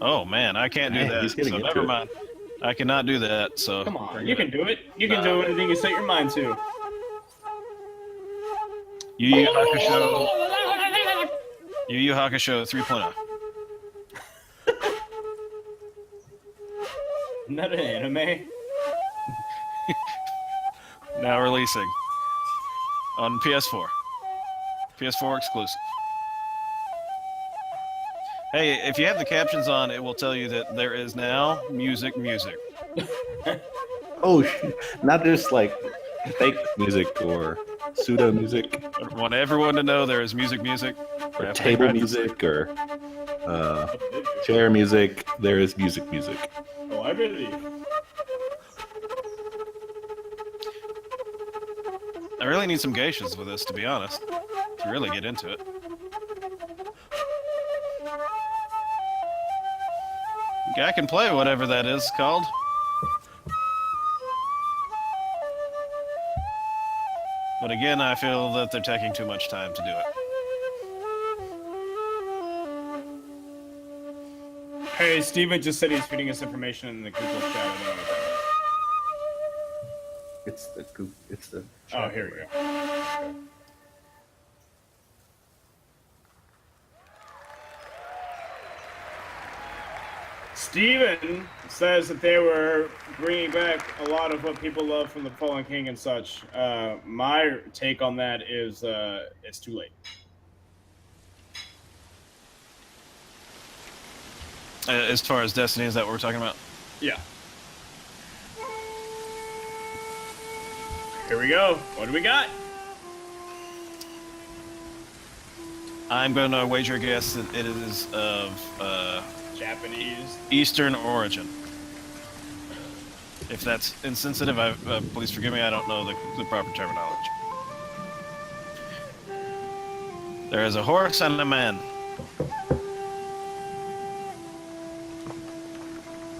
Oh, man, I can't do Man, that, he's getting so into never it. mind. I cannot do that, so... Come on, you can do it. You can do anything you set your mind to. Yu Yu Hakusho... Yu Yu Hakusho 3.0. Not an anime. Now releasing. On PS4. PS4 exclusive. Hey, if you have the captions on, it will tell you that there is now music. Oh, not just like fake music or pseudo music I want everyone to know there is music. or table music or chair music. There is music. Oh, I believe. I really need some geishas with this, to be honest. To really get into it. I can play whatever that is called. But again, I feel that they're taking too much time to do it. Hey, Steven just said he's feeding us information in the Google chat. I don't know what that It's the Google. It's the. is. Oh, here we go. Steven says that they were bringing back a lot of what people love from the Fallen King and such. My take on that is it's too late. As far as Destiny, is that what we're talking about? Yeah. Here we go. What do we got? I'm going to wager a guess that it is of Japanese. Eastern origin. If that's insensitive, please forgive me. I don't know the proper terminology. There is a horse and a man.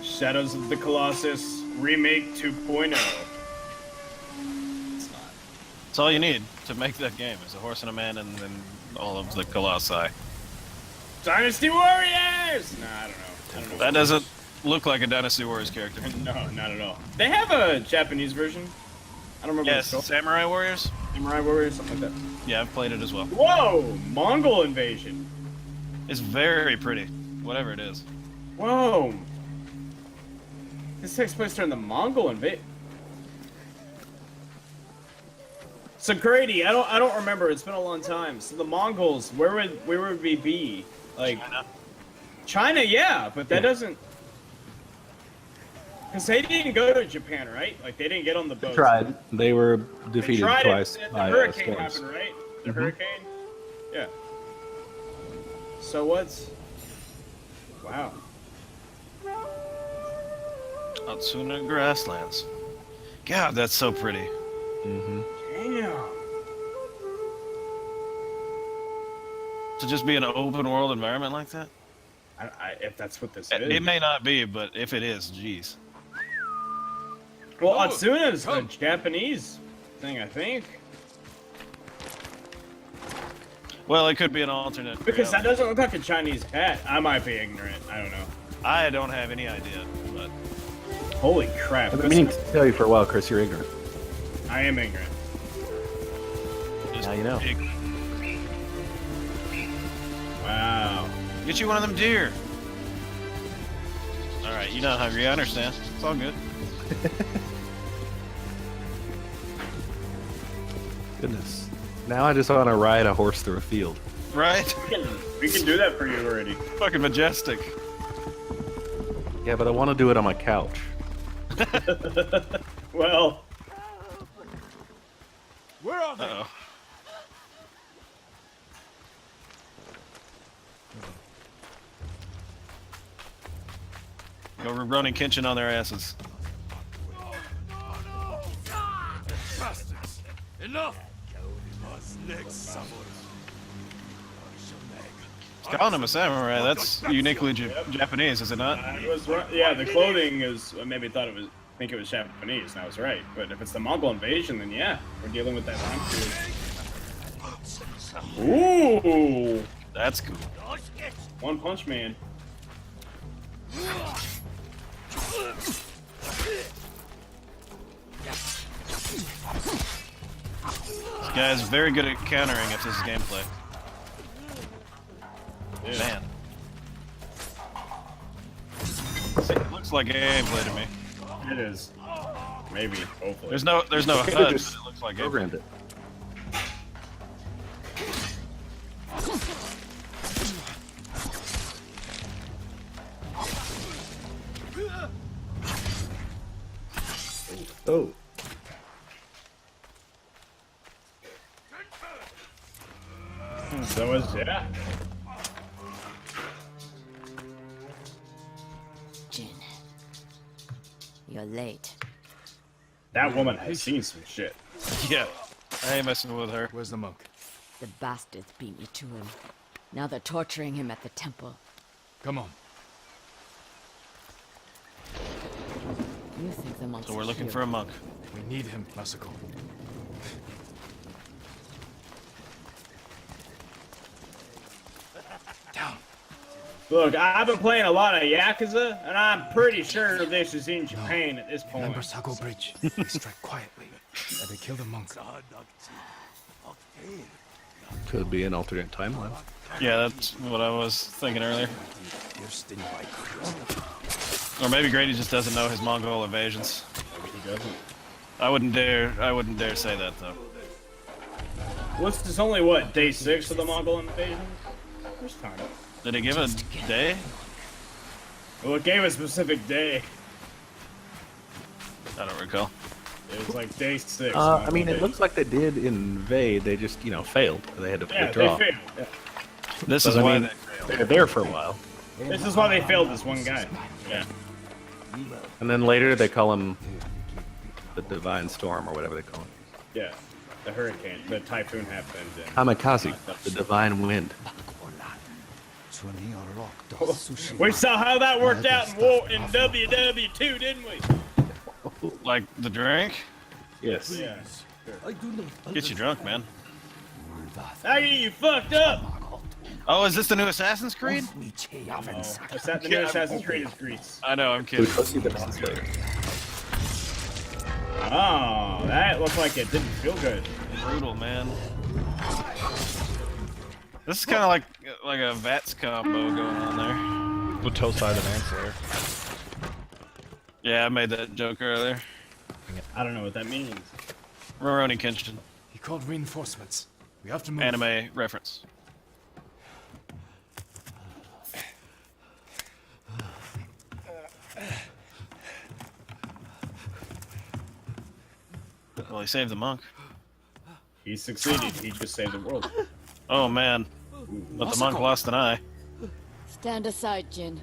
Shadows of the Colossus Remake 2.0. It's all you need to make that game is a horse and a man and then all of the Colossi. Dynasty Warriors! Nah, I don't know. That doesn't look like a Dynasty Warriors character. No, not at all. They have a Japanese version. I don't remember what it's Yes, called. Samurai Warriors? Samurai Warriors, something like that. Yeah, I've played it as well. Whoa! Mongol invasion. It's very pretty, whatever it is. Whoa! This takes place during the Mongol invasion. So Grady, I don't remember. It's been a long time. So the Mongols, where would we be? Like China, yeah, but that doesn't. Because they didn't go to Japan, right? Like they didn't get on the boat. They tried. They were defeated twice The by hurricane storms. happened, right? The hurricane. Yeah. So what's? Wow. Atsuna Grasslands. God, that's so pretty. Mm-hmm. Damn. To just be an open world environment like that? If that's what this is. It may not be, but if it is, geez. Well, Atsuna is a Japanese thing, I think. Well, it could be an alternate. Because that doesn't look like a Chinese hat. I might be ignorant. I don't know. I don't have any idea, but... Holy crap. I've been meaning to tell you for a while, Chris, you're ignorant. I am ignorant. Now you know. Wow. Get you one of them deer. Alright, you're not hungry, I understand. It's all good. Goodness. Now I just want to ride a horse through a field. Right? We can do that for you already. Fucking majestic. Yeah, but I want to do it on my couch. Well. Where are they? Uh-oh. Go Rurouni Kenshin on their asses. Bastards! Enough! It's calling him a samurai. That's uniquely Japanese, is it not? It was right. Yeah, the clothing is. Maybe think it was Japanese, and I was right. But if it's the Mongol invasion, then yeah, we're dealing with that time period. Ooh! That's cool. One Punch Man. This guy's very good at countering if this is gameplay. Yeah. Man. It looks like gameplay to me. It is. Maybe, hopefully. There's no HUD, but it looks like programmed gameplay. it. Oh. So is yeah. Jin, you're late. That woman has seen some shit. Yeah, I ain't messing with her. Where's the monk? The bastards beat me to him. Now they're torturing him at the temple. Come on. You think the monk's So we're looking here. for a monk. We need him, Masako. Down. Look, I've been playing a lot of Yakuza, and I'm pretty sure this is in Japan at this point. Remember Sago Bridge? They strike quietly, and they kill the monks. Could be an alternate timeline. Yeah, that's what I was thinking earlier. Or maybe Grady just doesn't know his Mongol invasions. He doesn't. I wouldn't dare say that though. What's this? Only what, day 6 of the Mongol invasion? First time. Did it give a day? Well, it gave a specific day. I don't recall. It was like day 6. I mean, it looks like they did invade. They just, failed. They had to withdraw. They failed. Yeah. This is why they're there for a while. This is why they failed this one guy. Yeah. And then later they call him the Divine Storm or whatever they call him. Yeah. The hurricane, the typhoon happened. Kamikaze, the Divine Wind. We saw how that worked out in WW2, didn't we? Like the drink? Yes. Yeah. Get you drunk, man. How you fucked up? Oh, is this the new Assassin's Creed? No. The new Assassin's Creed is Greece. I know, I'm kidding. Oh, that looked like it didn't feel good. Brutal, man. This is kind of like a VATS combo going on there. With Tosai the Manslayer. Yeah, I made that joke earlier. I don't know what that means. Rurouni Kenshin. He called reinforcements. We have to move. Anime reference. Well, he saved the monk. He succeeded. He just saved the world. Oh man, but the monk lost an eye. Stand aside, Jin.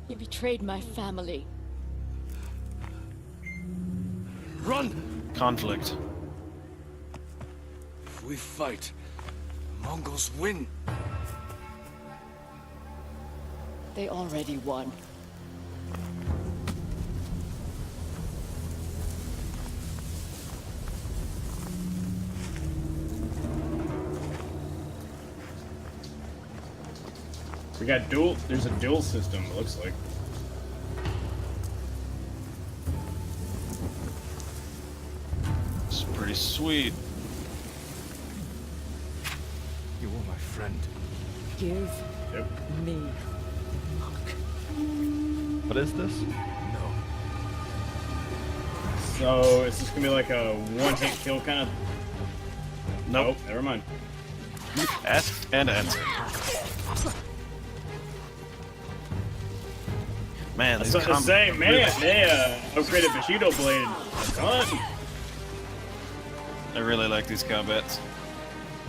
You betrayed my family. Run! Conflict. If we fight, the Mongols win. They already won. We got there's a dual system, it looks like. It's pretty sweet. You are my friend. Give me. What is this? No. So, is this gonna be like a one-hit kill kind of? Nope, never mind. Ask and answer. Man, That's what I'm saying, man. They upgraded Bushido Blade. Done. I really like these combats.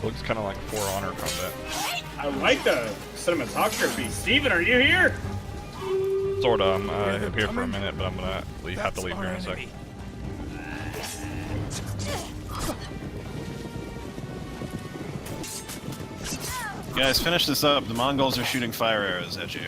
Looks kind of like For Honor combat. I like the cinematography. Steven, are you here? Sorta. I'm here for a minute, but I'm gonna have to leave here in a second. Guys, finish this up. The Mongols are shooting fire arrows at you.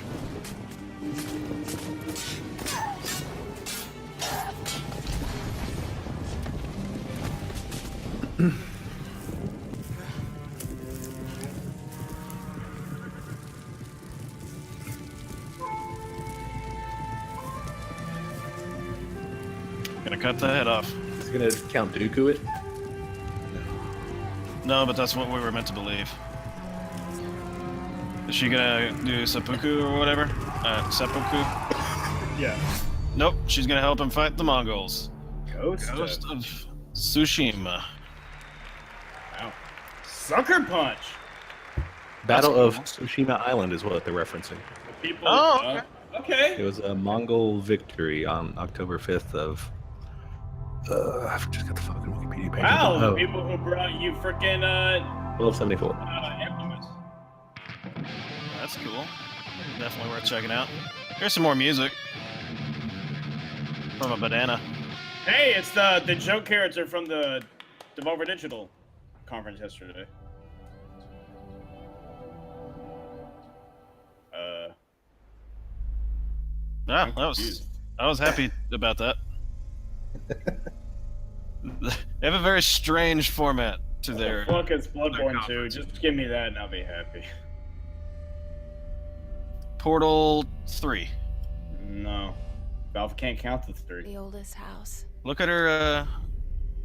Gonna cut the head off. Is he gonna Count Dooku it? No, but that's what we were meant to believe. Is she gonna do seppuku or whatever? Seppuku? Yeah. Nope, she's gonna help him fight the Mongols. Ghost of Tsushima. Wow. Sucker Punch! Battle of Tsushima Island is what they're referencing. People, oh, okay. It was a Mongol victory on October 5th of... I've just got the fucking Wikipedia page. Wow, the people who brought you freaking 1274. Infamous. That's cool. Definitely worth checking out. Here's some more music. From a banana. Hey, it's the joke character from the Devolver Digital conference yesterday. Yeah, I was happy about that. They have a very strange format to their. Fuck, it's Bloodborne 2. Just give me that and I'll be happy. Portal 3. No. Valve can't count the 3. The oldest house. Look at her,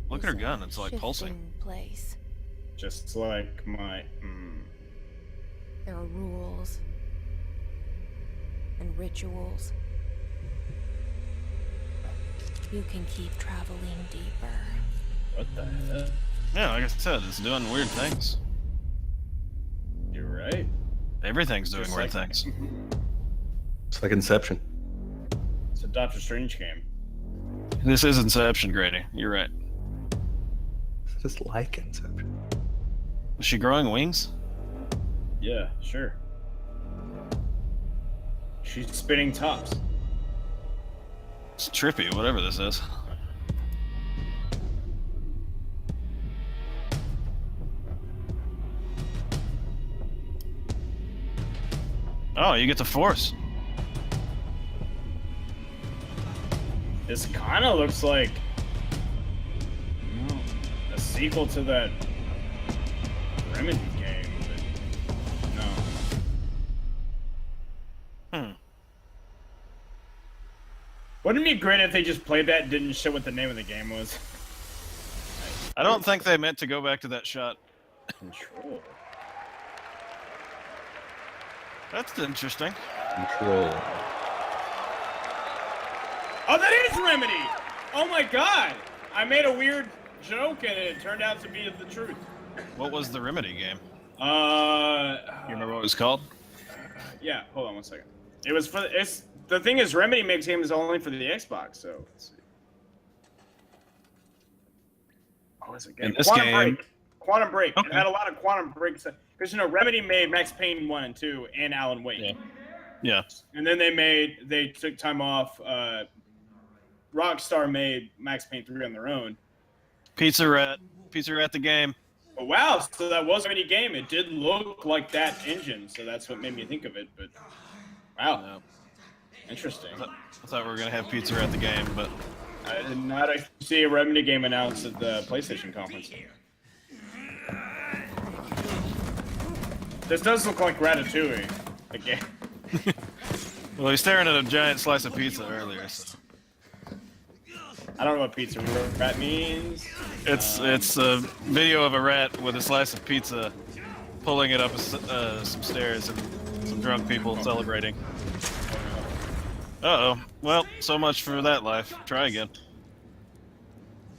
look at her gun. It's like pulsing. Shifting place. Just like my... There are rules and rituals. You can keep traveling deeper. What the hell? Yeah, like I said, it's doing weird things. You're right. Everything's doing Just weird like- things. It's like Inception. It's a Doctor Strange game. This is Inception, Grady. You're right. It's just like Inception. Is she growing wings? Yeah, sure. She's spinning tops. It's trippy, whatever this is. Oh, you get the Force. This kind of looks like a sequel to that Remedy game, but no. Wouldn't it be great if they just played that and didn't show what the name of the game was? I don't think they meant to go back to that shot. Control. That's interesting. Control. Oh, that is Remedy! Oh my god! I made a weird joke and it turned out to be the truth. What was the Remedy game? You remember what it was called? Yeah, hold on one second. It was for the thing is Remedy makes games only for the Xbox, so let's see. Oh, it's a game. In this Quantum game- Break. Quantum Break. Okay. It had a lot of Quantum Breaks because Remedy made Max Payne 1 and 2 and Alan Wake. Yeah. And then they took time off. Rockstar made Max Payne 3 on their own. Pizza Rat the game. Oh, wow, so that was a Remedy game. It did look like that engine, so that's what made me think of it. But wow, interesting. I thought we were gonna have Pizza Rat the game, but I did not see a Remedy game announced at the PlayStation conference. This does look like Ratatouille, the game. well, he's staring at a giant slice of pizza earlier. So. I don't know what pizza rat means. It's a video of a rat with a slice of pizza, pulling it up some stairs, and some drunk people celebrating. Uh-oh. Well, so much for that life. Try again.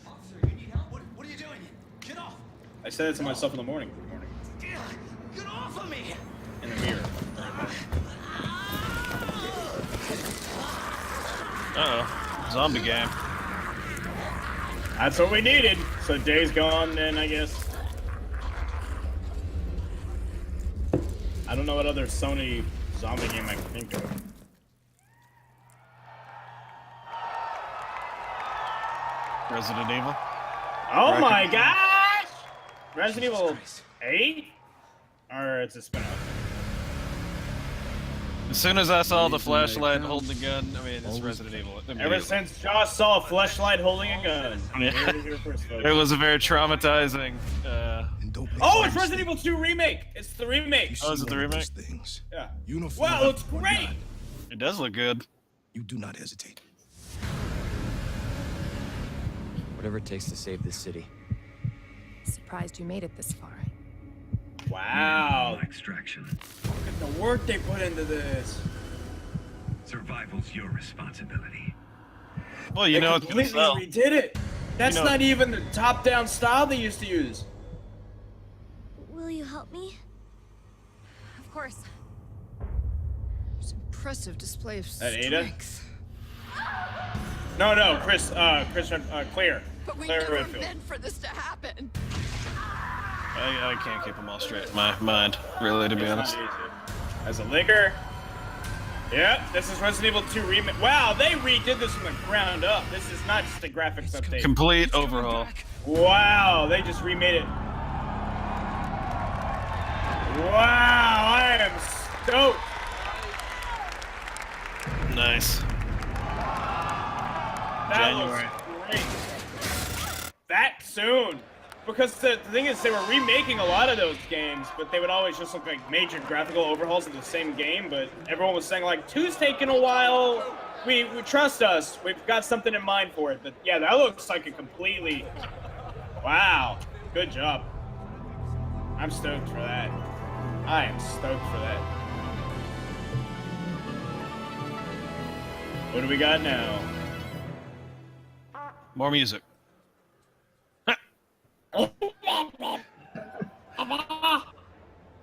What are you doing? Get off! I said it to myself in the morning. Get off of me! In the mirror. Uh-oh. Zombie game. That's what we needed. So Days Gone, then I guess. I don't know what other Sony zombie game I can think of. Resident Evil. Oh my gosh! Resident Evil 8? Or it's a spin-off. As soon as I saw the flashlight holding the gun, I mean, it's Resident Evil. Ever since Josh saw a flashlight holding a gun. Yeah. It was a very traumatizing. Oh, it's Resident Evil 2 remake. It's the remake. Oh, is it the remake? Yeah. Uniform. Wow, it looks great. It does look good. You do not hesitate. Whatever it takes to save this city. Surprised you made it this far. Wow. Extraction. Look at the work they put into this. Survival's your responsibility. Well, you know it's gonna completely sell. redid it. That's You know- not even the top-down style they used to use. Will you help me? Of course. It's an impressive display of That Ada? strength. No, Claire. But we Claire never Redfield. meant for this to happen. I can't keep them all straight in my mind, really, to be It's not honest. easy. As a liquor. Yeah, this is Resident Evil 2 remake. Wow, they redid this from the ground up. This is not just a graphics update. Complete overhaul. Wow, they just remade it. Wow, I am stoked. Nice. That January. looks great. That soon. Because the thing is, they were remaking a lot of those games, but they would always just look like major graphical overhauls of the same game. But everyone was saying like, 2's taking a while. We trust us. We've got something in mind for it. But yeah, that looks like a completely. Wow, good job. I'm stoked for that. I am stoked for that. What do we got now? More music.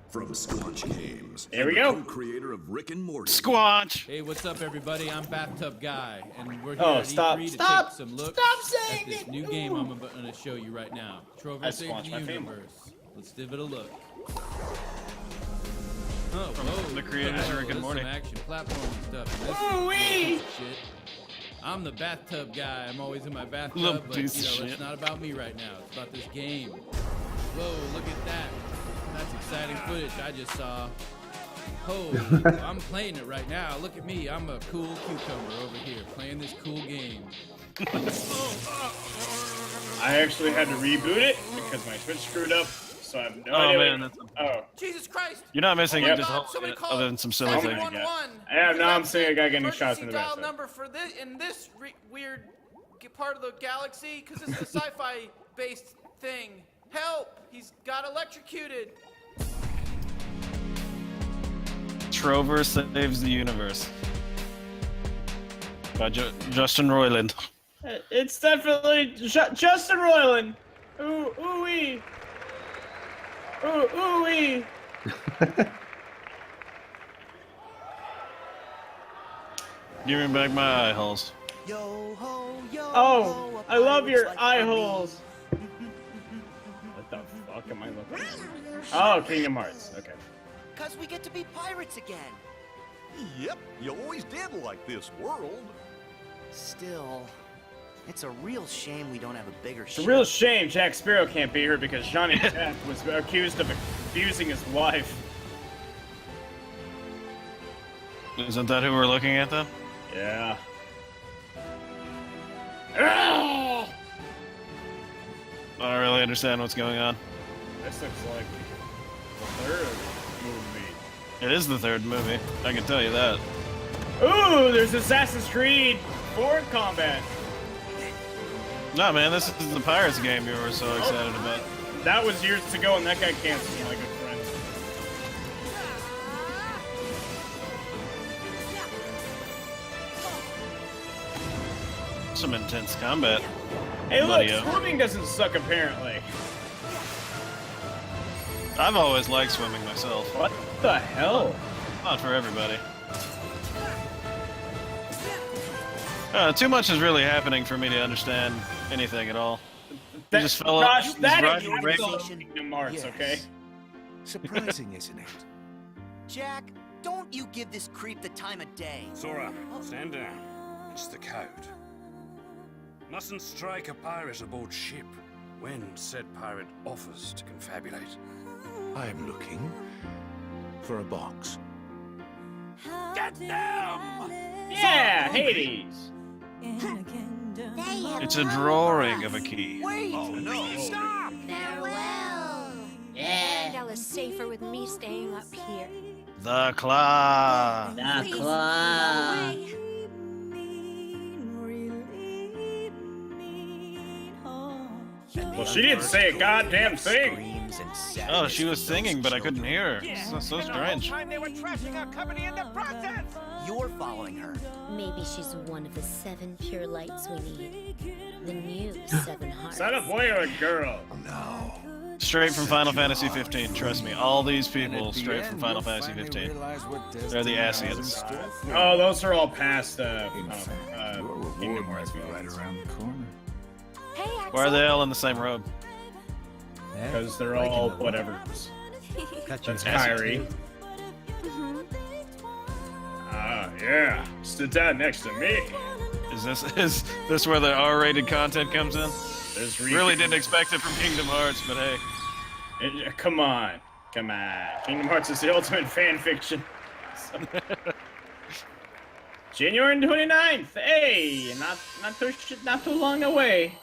From Squanch Games. There we go. Co-creator of Rick and Morty. Squanch. Hey, what's up, everybody? I'm Bathtub Guy, and we're here Oh, at stop. E3 to Stop. take some looks Stop at this new game I'm going to show you right now. Trover I Saves Squanch the my family. Universe. Let's give it a look. Oh, whoa. The creators of Rick and There's Morty. some action platforming stuff. This Ooh-wee. shit. I'm the bathtub guy. I'm always in my bathtub, Little but piece of it's shit. not about me right now. It's about this game. Whoa, look at that. That's exciting footage I just saw. Oh, I'm playing it right now. Look at me. I'm a cool cucumber over here playing this cool game. I actually had to reboot it because my Switch screwed up, so I have no Oh idea. man, what- that's Oh. Jesus Christ! You're not missing Yep. just a whole other than some silly things. 911. Yeah, now I'm seeing a guy getting shots in Emergency the dial bathtub. number for this in this weird part of the galaxy because this is a sci-fi based thing. Help! He's got electrocuted. Trover Saves the Universe by Justin Roiland. It's definitely Justin Roiland. Ooh, ooh-wee. Ooh, ooh-wee. Give me back my eye holes. Oh, I love your eye holes. What the fuck am I looking at? Oh, Kingdom Hearts. Okay. Because we get to be pirates again. Yep, you always did like this world. Still, it's a real shame we don't have a bigger It's a real shame Jack Sparrow can't be here because Johnny Depp was accused of abusing his wife. Isn't that who we're looking at then? Yeah. I don't really understand what's going on. This looks like the third movie. It is the third movie. I can tell you that. Ooh, there's Assassin's Creed 4 combat. No, man, this is the Pirates game you were so excited about. That was years ago, and that got canceled, my good friend. Some intense combat. Hey, look, Buddy-o. swimming doesn't suck, apparently. I've always liked swimming myself. What the hell? Not for everybody. Too much is really happening for me to understand anything at all. You just fell Gosh, he's that riding is a race- Kingdom Hearts, okay? Surprising, isn't it? Jack, don't you give this creep the time of day. Sora, stand down. It's the code. Mustn't strike a pirate aboard ship when said pirate offers to confabulate. I'm looking for a box. Get them! Yeah, Hades. It's a drawing of a key. Wait! Oh no! Stop! Farewell. Arendelle is safer with me staying up here. The Claw. Please, go away. Well, she didn't say a goddamn thing. Oh, she was singing, but I couldn't hear her. So strange. They were trashing our company in the process. You're following her. Maybe she's one of the 7 pure lights we need. The new 7 hearts. Is that a boy or a girl? No. Straight from Final Fantasy 15. Trust me, all these people straight from Final Fantasy 15. They're the Asians. Oh, those are all past Kingdom Hearts Right movies. around the corner. Hey, Axel. Why are they all in the same robe? Because they're all whatevers. That's Kyrie. Ah, yeah. Sit down next to me. Is this where the R-rated content comes in? There's Really didn't expect it from Kingdom Hearts, but hey. Come on. Kingdom Hearts is the ultimate fan fiction. January 29th. Hey, not too long away.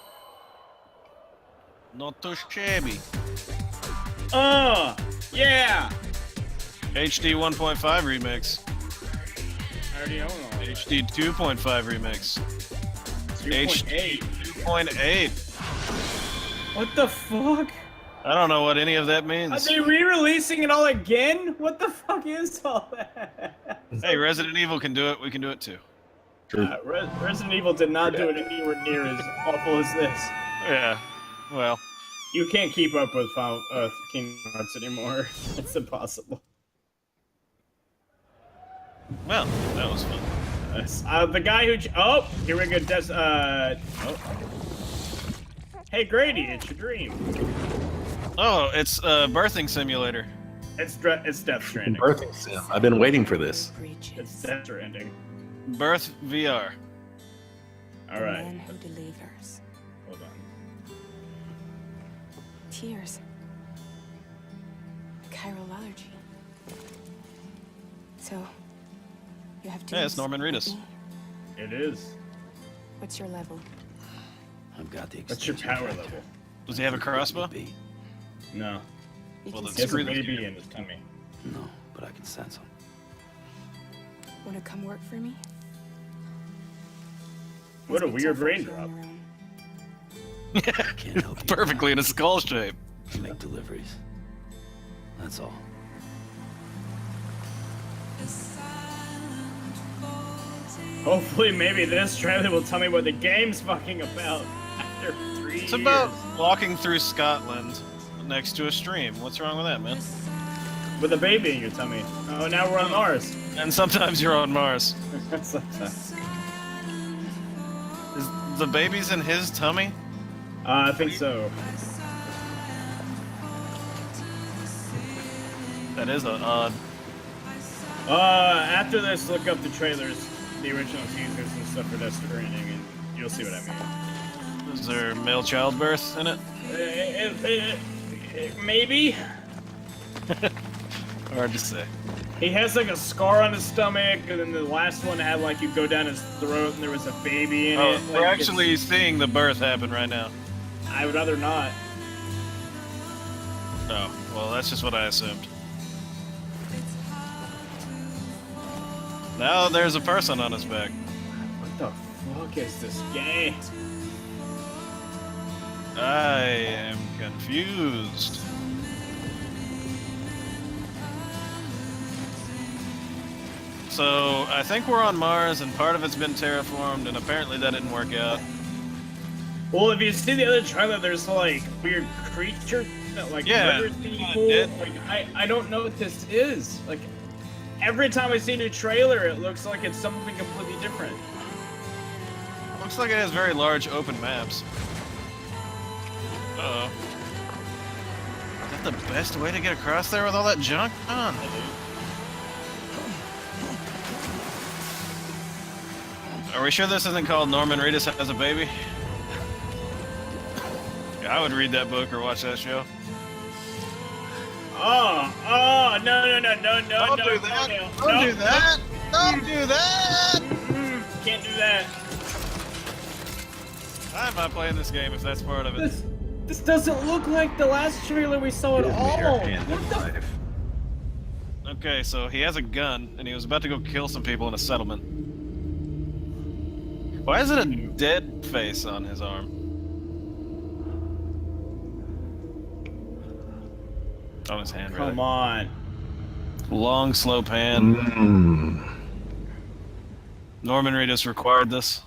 Not too shabby. Yeah! HD 1.5 remix. I already own all that. HD 2.5 remix. 2.8. 2.8. What the fuck? I don't know what any of that Are means. they re-releasing it all again? What the fuck is all that? Hey, Resident Evil can do it. We can do it too. Resident Evil did not do it anywhere near as awful as this. Yeah. Well. You can't keep up with Kingdom Hearts anymore. It's impossible. Well, that was fun. The guy who... Oh! Here we go. Hey, Grady, it's your dream. Oh, it's a birthing simulator. It's Death Stranding. Birthing sim. I've been waiting for this. It's Death Stranding. Birth VR. All right. Man who delivers. Hold on. Tears. A chiral allergy. So, you have to. Yeah, it's Norman Reedus. It is. What's your level? I've got the. What's your power level? Does he have a crossbow? No. Well, then He has a screw this baby game. in his tummy. No, but I can sense him. Wanna come work for me? What a weird raindrop. Can't help you. Perfectly in a skull shape. Make deliveries. That's all. Hopefully, maybe this trailer will tell me what the game's fucking about after 3 years. It's about walking through Scotland next to a stream. What's wrong with that, man? With a baby in your tummy. Oh, now we're on Mars. And sometimes you're on Mars. Sometimes. Is the baby's in his tummy? I think so. That is odd. After this, look up the trailers, the original teasers and stuff for Death Stranding, and you'll see what I mean. Is there male childbirth in it? Maybe. Hard to say. He has like a scar on his stomach, and then the last one had like you go down his throat and there was a baby in it. We're Like, actually seeing the birth happen right now. I would rather not. Oh, well, that's just what I assumed. Now there's a person on his back. What the fuck is this game? I am confused. So, I think we're on Mars, and part of it's been terraformed, and apparently that didn't work out. Well, if you see the other trailer, there's like weird creature that like murders people. Like I don't know what this is. Like every time I see a new trailer, it looks like it's something completely different. Looks like it has very large open maps. Uh-oh. Is that the best way to get across there with all that junk on? Are we sure this isn't called Norman Reedus Has a Baby? Yeah, I would read that book or watch that show. No, don't do that. Don't do that. Don't do that. Can't do that. I'm not playing this game if that's part of it. This doesn't look like the last trailer we saw at all. Okay, so he has a gun and he was about to go kill some people in a settlement. Why is it a dead face on his arm? On his hand, Come on. Long, slow pan. Norman Reedus required this.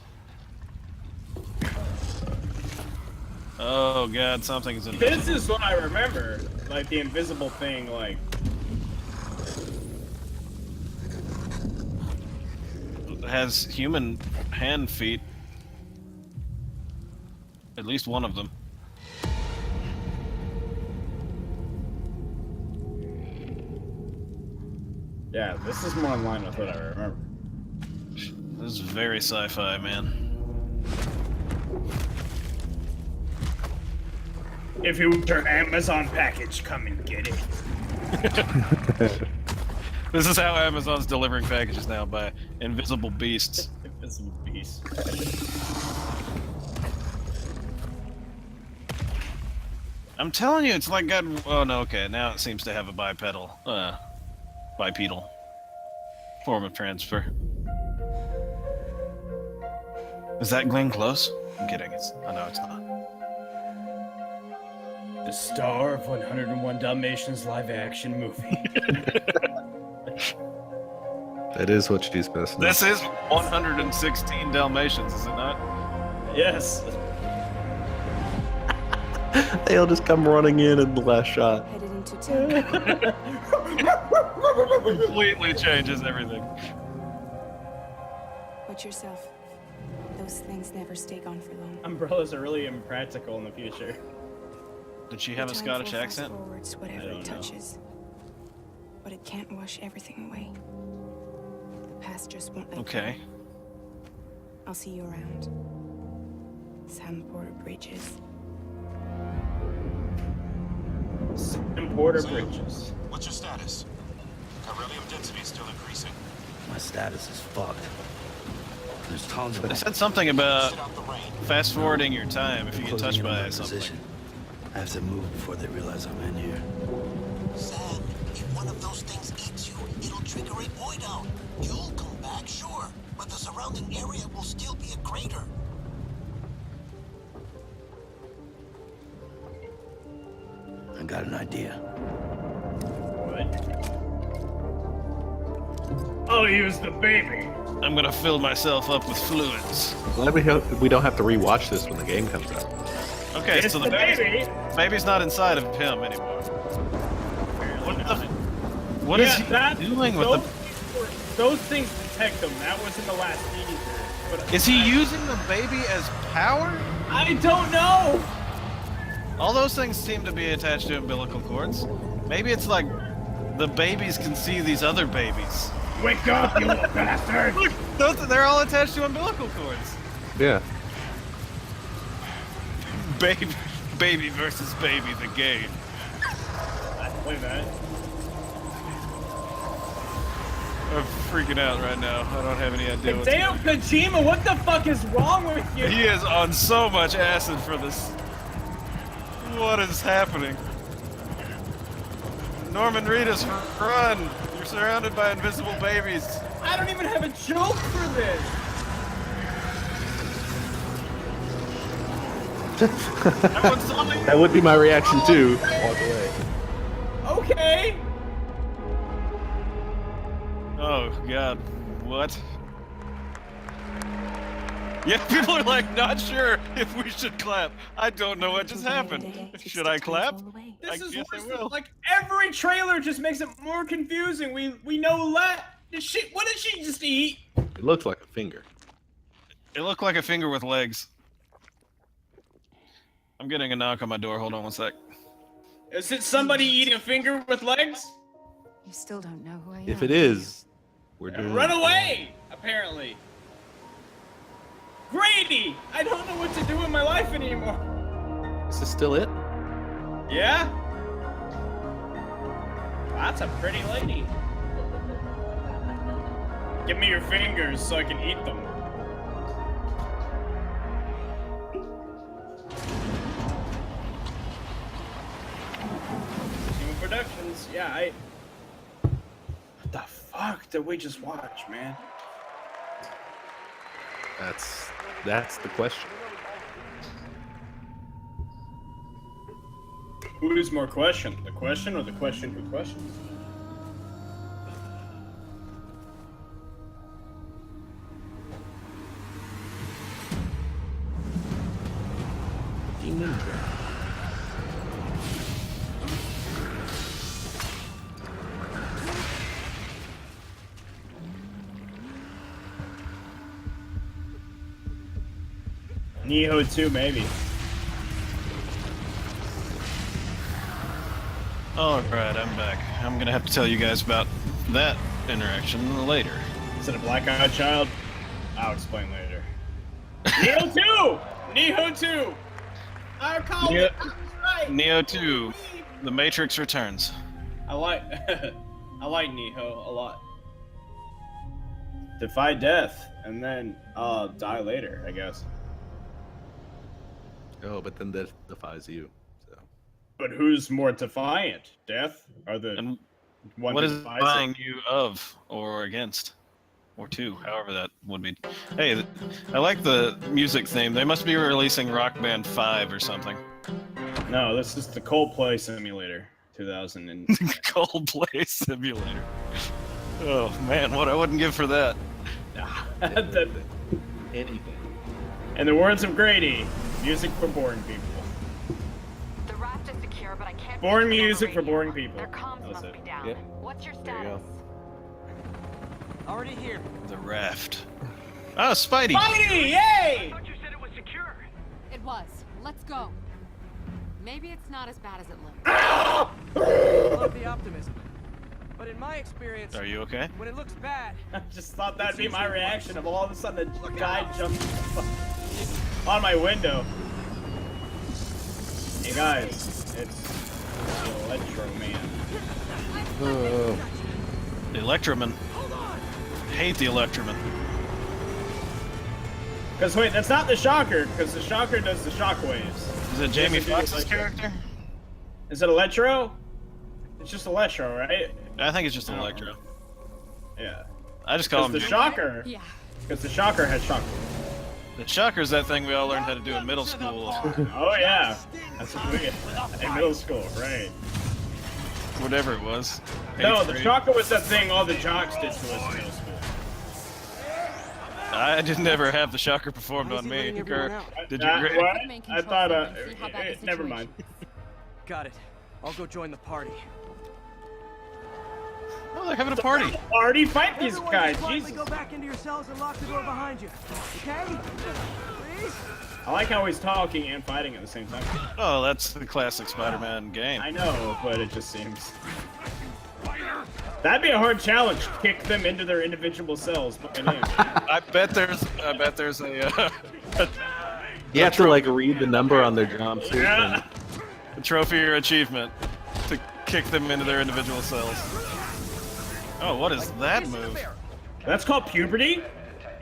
Oh god, something's in This is what I remember. Like the invisible thing, like. It has human hand feet. At least one of them. Yeah, this is more in line with what I remember. This is very sci-fi, man. If you want your Amazon package, come and get it. This is how Amazon's delivering packages now, by invisible beasts. Invisible beasts. I'm telling you, it's like got. Oh no, okay. Now it seems to have a bipedal form of transfer. Is that Glenn Close? I'm kidding. I know it's not. The star of 101 Dalmatians live-action movie. That is what she's best known. This is 116 Dalmatians, is it not? Yes. They'll just come running in the last shot. Headed into town. Completely changes everything. Watch yourself. Those things never stay gone for long. Umbrellas are really impractical in the future. Did she have a Time Scottish will fast accent? forwards whatever it touches, but it can't wash everything away. The past just won't let go. Okay. I'll see you around. Sam Porter Bridges. Sam Porter Bridges. What's your status? Chiralium density is still increasing. My status is fucked. There's tons of They said something about fast forwarding your time if you get touched by something. position. I have to move before they realize I'm in here. Sam, if one of those things eats you, it'll trigger a void out. You'll come back, sure, but the surrounding area will still be a crater. I got an idea. I'll use the baby. I'm gonna fill myself up with fluids. Glad we don't have to rewatch this when the game comes out. Okay, It's so the baby. baby's not inside of him anymore. What is he doing with those things detect them. That was in the last teaser. But Is he using the baby as power? I don't know. All those things seem to be attached to umbilical cords. Maybe it's like the babies can see these other babies. Wake up, you little bastard! Look, they're all attached to umbilical cords. Yeah. Baby versus baby, the game. I'd play that. I'm freaking out right now. I don't have any idea what's Damn, Kojima, what the fuck is wrong with you? He is on so much acid for this. What is happening? Norman Reedus, run! You're surrounded by invisible babies. I don't even have a joke for this. That would be my reaction too. Walk away. Okay. Oh god, what? Yeah, people are like, not sure if we should clap. I don't know what just happened. Should I clap? This is guess I worse. will. Like every trailer just makes it more confusing. We know what did she just eat? It looks like a finger. It looked like a finger with legs. I'm getting a knock on my door. Hold on one sec. Is it somebody eating a finger with legs? You still don't know who I am. If it is, we're doing Run away! Apparently. Grady! I don't know what to do in my life anymore. Is this still it? Yeah? That's a pretty lady. Give me your fingers so I can eat them. Team Productions, yeah, What the fuck did we just watch, man? That's the question. Who is more question? The question or the question who questions? Neo 2, maybe. Alright, I'm back. I'm gonna have to tell you guys about that interaction later. Is it a black-eyed child? I'll explain later. Neo 2! Neo 2! I called it! I was right! Neo 2, The Matrix Returns. I like Neo a lot. Defy death, and then die later, I guess. Oh, but then that defies you. So. But who's more defiant? Death or the one What who is defies buying it? you of or against? Or to, however that would be. Hey, I like the music theme. They must be releasing Rock Band 5 or something. No, this is the Coldplay Simulator 2000 and Coldplay Simulator. Oh man, what I wouldn't give for that. Anything. In the words of Grady, music for boring people. The raft is secure, but I can't. Boring music for boring people. Their comms That was must it. be down. Yep. What's your There you status? Already here. The raft. Oh, Spidey! Spidey! Yay! It was. Let's go. Maybe it's not as bad as it looks. Love the optimism. But in my experience, Are you okay? when it looks bad, I just thought that'd be my reaction of all of a sudden a guy jumped on my window. Hey guys, it's the Electro Man. The Electroman. Hate the Electroman. Because wait, that's not the Shocker, because the Shocker does the shockwaves. Is it Jamie Doesn't do Foxx's Electro. character? Is it Electro? It's just Electro, right? I think it's just Electro. Yeah. I just call him the Jamie. Shocker. Yeah. Because the Shocker has shockwaves. The Shocker's that thing we all learned how to do in middle school. Oh yeah, that's what we get in middle school, right? Whatever it was. No, the grade. Shocker was that thing all the jocks did to us in middle school. I didn't ever have the Shocker performed on me. Kurt, did you? Greg? What? I thought, never mind. got it. I'll go join the party. Oh, they're having a party. Party, fight these guys, Quietly Jesus. go back into your cells and lock the door behind you. Okay? Please? I like how he's talking and fighting at the same time. Oh, that's the classic Spider-Man game. I know, but it just seems... That'd be a hard challenge. Kick them into their individual cells. I bet there's a. You have to like read the number on their jumpsuit. Yeah. A trophy or achievement to kick them into their individual cells. Oh, what is that move? That's called puberty?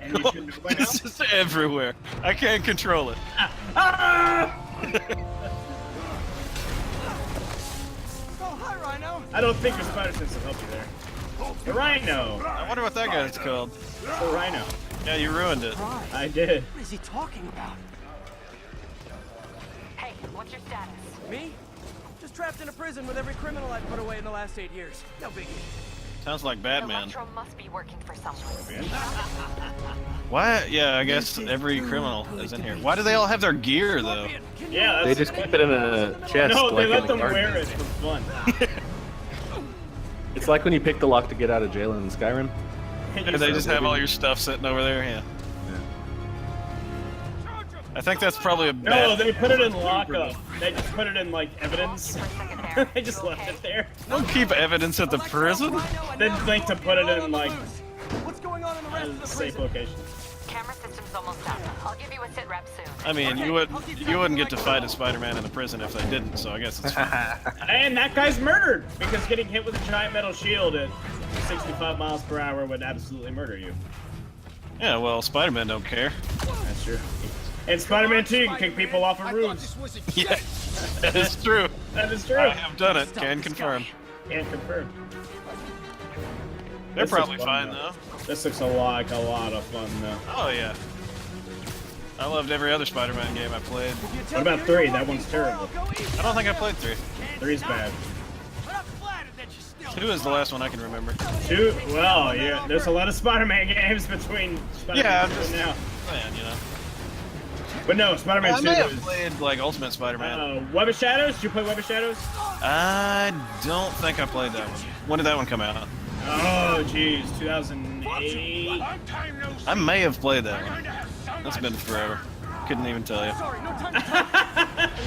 And you should know by now. It's just everywhere. I can't control it. Ah! Oh, hi, Rhino. I don't think your spider sense will help you there. The Rhino. I wonder what that guy's called. The Rhino. Yeah, you ruined it. I did. What is he talking about? Hey, what's your status? Me? Just trapped in a prison with every criminal I've put away in the last 8 years. No biggie. Sounds like Batman. Electro must be working for someone. Why? Yeah, I guess every criminal is in here. Why do they all have their gear though? Yeah, They just keep it in a chest. No, they like let in them the wear garden. it for fun. It's like when you pick the lock to get out of jail in Skyrim. Yeah, they just have all your stuff sitting over there. Yeah. I think that's probably a No, bad. they put it in lockup. They just put it in like evidence. They just left it there. Don't keep evidence at the prison. They think to put it in like What's going on in the rest of a the safe prison? location. Camera system's almost done. I'll give you a sit rep soon. I mean, you wouldn't get to fight a Spider-Man in the prison if they didn't. So I guess it's fine. And that guy's murdered because getting hit with a giant metal shield at 65 miles per hour would absolutely murder you. Yeah, well, Spider-Man don't care. That's true. In Spider-Man 2, you can kick people off of roofs. Yeah, that is true. That is true. I have done it. Can confirm. Can't confirm. They're This looks probably fun, fine though. though. This looks like a lot of fun though. Oh yeah. I loved every other Spider-Man game I played. What about 3? That one's terrible. I don't think I played 3. 3's bad. 2 is the last one I can remember. 2? Well, yeah. There's a lot of Spider-Man games between Spider-Man Yeah, I'm 2 just and now. saying, you know. But no, Spider-Man I 2 may have is... played like Ultimate Spider-Man. Web of Shadows? Did you play Web of Shadows? I don't think I played that one. When did that one come out? Oh, jeez. 2008? I may have played that one. That's been forever. Couldn't even tell you.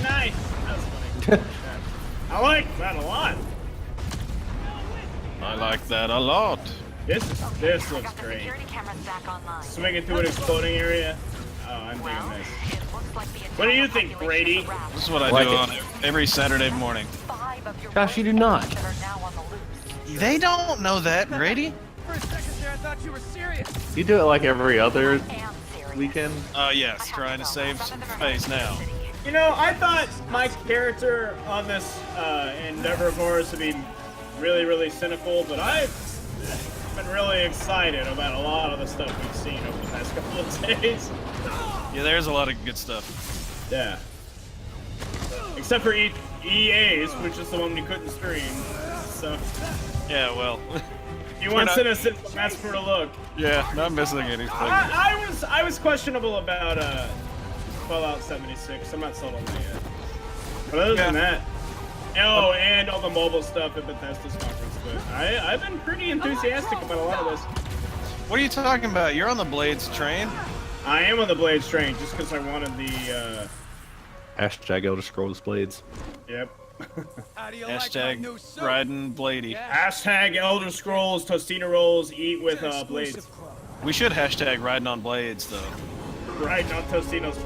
Nice. That's funny. I like that a lot. I like that a lot. This looks great. Swinging through an exploding area. Oh, I'm digging this. What do you think, Brady? This is what I Like do it. on every Saturday morning. Josh, you do not. They don't know that, Grady. For a second there, I thought you were serious. You do it like every other weekend. Oh yes, trying to save some face now. You know, I thought my character on this endeavor of ours would be really, really cynical, but I've been really excited about a lot of the stuff we've seen over the past couple of days. Yeah, there's a lot of good stuff. Yeah. Except for EA's, which is the one we couldn't stream. So. Yeah, well. You want Citizens, that's for a look. Yeah, not missing anything. I was questionable about Fallout 76. I'm not sold on that yet. But other than that, oh, and all the mobile stuff at Bethesda's conference. But I've been pretty enthusiastic about a lot of this. What are you talking about? You're on the Blades train? I am on the Blades train just because I wanted the. Hashtag Elder Scrolls Blades. Yep. Hashtag riding Bladey. Hashtag Elder Scrolls Tostino rolls eat with blades. We should hashtag riding on blades though. Riding on Tostinos.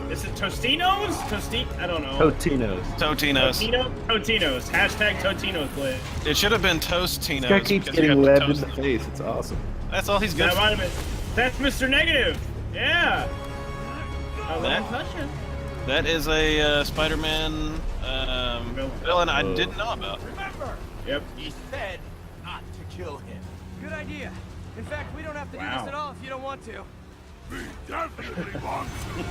Is it Tostinos? I don't know. Totinos. Totinos. Hashtag Totinos blade. It should have been Tostinos. This guy keeps getting webbed in the face. It's awesome. That's all he's good for. That's Mr. Negative. Yeah. I let him touch him. That is a Spider-Man villain I didn't know about. Remember, yep. He said not to kill him. Good idea. In fact, we don't have to do this at all if you don't want to. We definitely want to.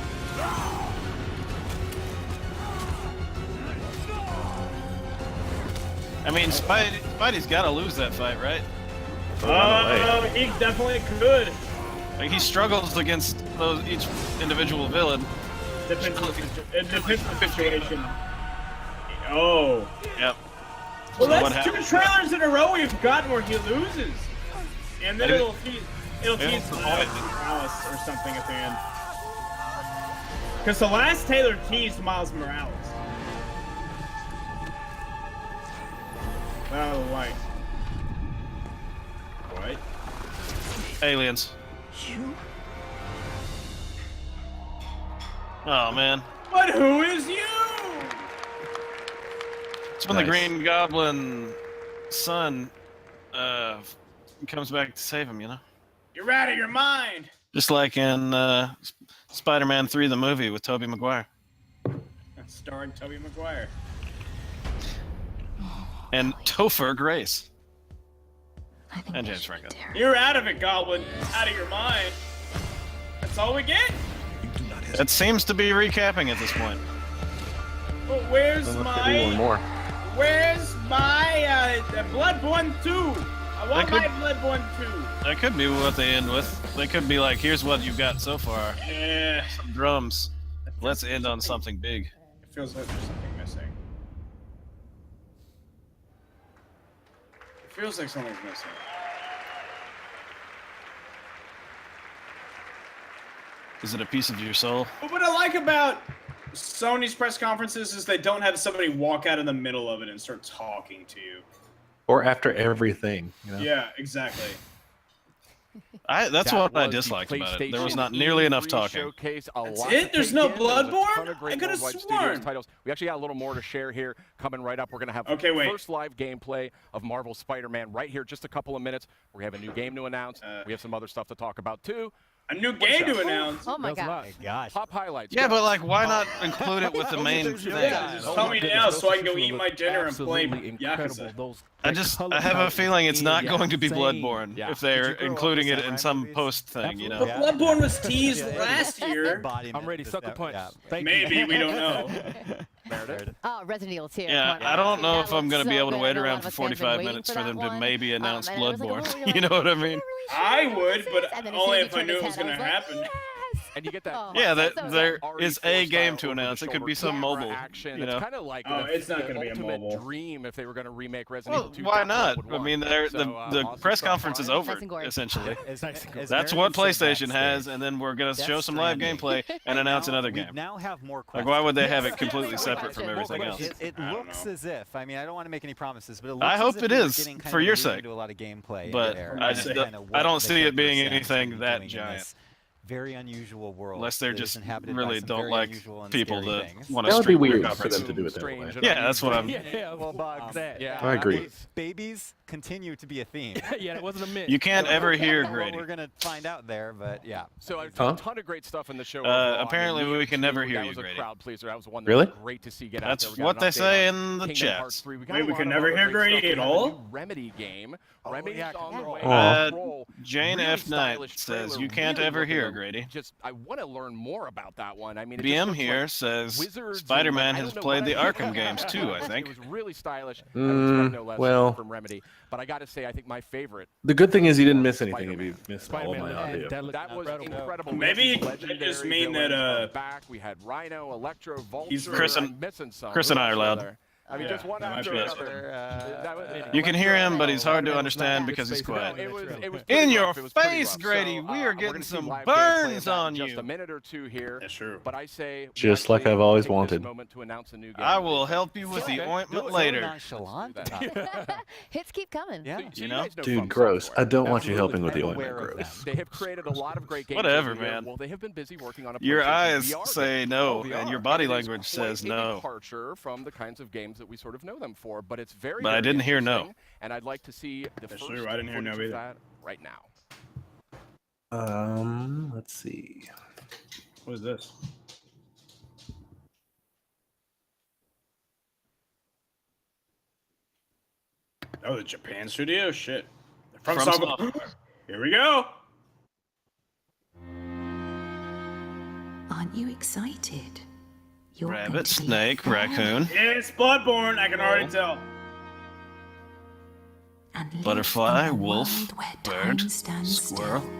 I mean, Spidey's got to lose that fight, right? He definitely could. Like, he struggles against each individual villain. It depends on the situation. Oh. Yep. Well, that's 2 trailers in a row we've gotten where he loses. And then it'll tease Morales or something at the end. Because the last trailer teased Miles Morales. Out of the light. What? Aliens. You? Oh, man. But who is you? It's when the Green Goblin son comes back to save him, you know? You're out of your mind. Just like in Spider-Man 3, the movie with Tobey Maguire. Starring Tobey Maguire. And Topher Grace. And James Franco. You're out of it, Goblin. Out of your mind. That's all we get? That seems to be recapping at this point. But where's my Bloodborne 2? I want my Bloodborne 2. That could be what they end with. They could be like, here's what you've got so far. Yeah. Some drums. Let's end on something big. It feels like there's something missing. It feels like something's missing. Is it a piece of your soul? But what I like about Sony's press conferences is they don't have somebody walk out in the middle of it and start talking to you. Or after everything, you know? Yeah, exactly. That's what I disliked about it. There was not nearly enough talking. That's it? There's no Bloodborne? I could have sworn. We actually got a little more to share here. Coming right up, we're going to have first live gameplay of Marvel's Spider-Man right here. Just a couple of minutes. We have a new game to announce. We have some other stuff to talk about, too. A new game to announce. Oh my god. Pop highlights. Yeah, but like, why not include it with the main thing? Just tell me now so I can go eat my dinner and play Yakuza. I have a feeling it's not going to be Bloodborne if they're including it in some post thing, you know? But Bloodborne was teased last year. I'm ready. Sucker punch. Maybe, we don't know. Oh, Resident Evil 2. Yeah, I don't know if I'm going to be able to wait around for 45 minutes for them to maybe announce Bloodborne. You know what I mean? I would, but only if I knew it was going to happen. And you get that. Yeah, there is a game to announce. It could be some mobile action. You know? It's kind of like it's not going to be a mobile dream if they were going to remake Resident Evil 2. Why not? I mean, the press conference is over essentially. That's what PlayStation has, and then we're going to show some live gameplay and announce another game. Now have more like, why would they have it completely separate from everything else? It looks as if. I mean, I don't want to make any promises, but it looks I hope as if it is for your sake. a lot of gameplay. But I don't see it being anything that giant. Very unusual world. Unless they're just really don't like people to want to. That would be weird for them to do it that way. Yeah, that's what I'm. Yeah, well, bugs. I agree. Babies continue to be a theme. Yeah, it wasn't a myth. You can't ever hear What Grady. we're gonna find out there, but yeah. So a Huh? ton of great stuff in the show. Apparently I mean, we can never hear that you, was a Grady. crowd pleaser. That was one that Really? was great to see get out That's there. We got what an they update say on in the Kingdom Hearts chats. 3. We got Wait, a we lot can of never other hear great Grady stuff. at We have a all? new Remedy game. Remedy's yeah, on the way. Jane Really F. Knight stylish says trailer, you can't really ever looking hear at- Grady. Just I want to learn more about that one. I mean, it just BM looks here like says wizards and, Spider-Man like, I has don't know played the what. Arkham games too, I think. It was really stylish. I would expect no less well. from Remedy. But I got to say, I think my favorite. The good thing is you didn't miss anything if you missed all of my audio. That was incredible. Maybe We had that just legendary mean that villains back. We had Rhino, Electro, Vulture. Chris and- I'm missing some. Chris and I are Who else loud. was there? I mean, Yeah, just one that might after be it. another. You can hear him, but he's hard to understand because he's quiet. It was In pretty your rough. It was pretty face, rough. Grady, So, we are we're getting gonna see some live gameplay of burns that in on just you. a minute or two here. That's true. But I say, we Just like actually I've always take this wanted. moment to announce a new game. I will help you with the Okay. ointment Do it. later. Nonchalant. Hits keep coming. Yeah. So You know? guys Dude, From gross. Software. I don't want you Absolutely. helping with the I'm ointment, aware of gross. them. They have created a lot of great games. Whatever, over the year. man. Well, they have been busy working on a Your PlayStation eyes VR say game. no, Oh, and your VR. body It is language says quite a no. departure from the kinds of games that we sort of know them for, but it's very. But I very didn't hear no. interesting, and I'd like to see the That's first true, I didn't hear no footage of either. that right now. Let's see. What is this? Oh, the Japan studio? Shit. From Software. Here we go. Aren't you excited? You're going Rabbit, to be snake, raccoon, It's Bloodborne, I can already tell. and live butterfly, in a wolf, world where bird, time stands squirrel. still.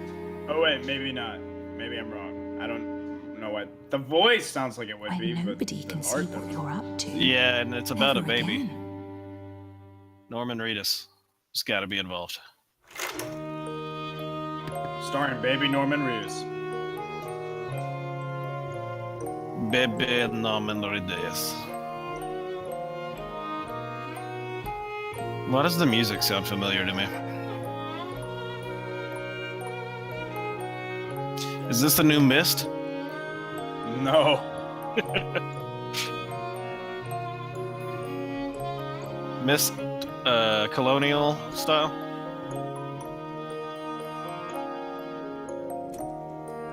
Oh, wait, maybe not. Maybe I'm wrong. I don't know what. The voice sounds like it would be, When but nobody the can see art what doesn't. you're up to. Yeah, and it's about a Ever baby. again. Norman Reedus has got to be involved. Starring baby Norman Reedus. Baby Norman Reedus. Why does the music sound familiar to me? Is this the new Mist? No. Mist, colonial style?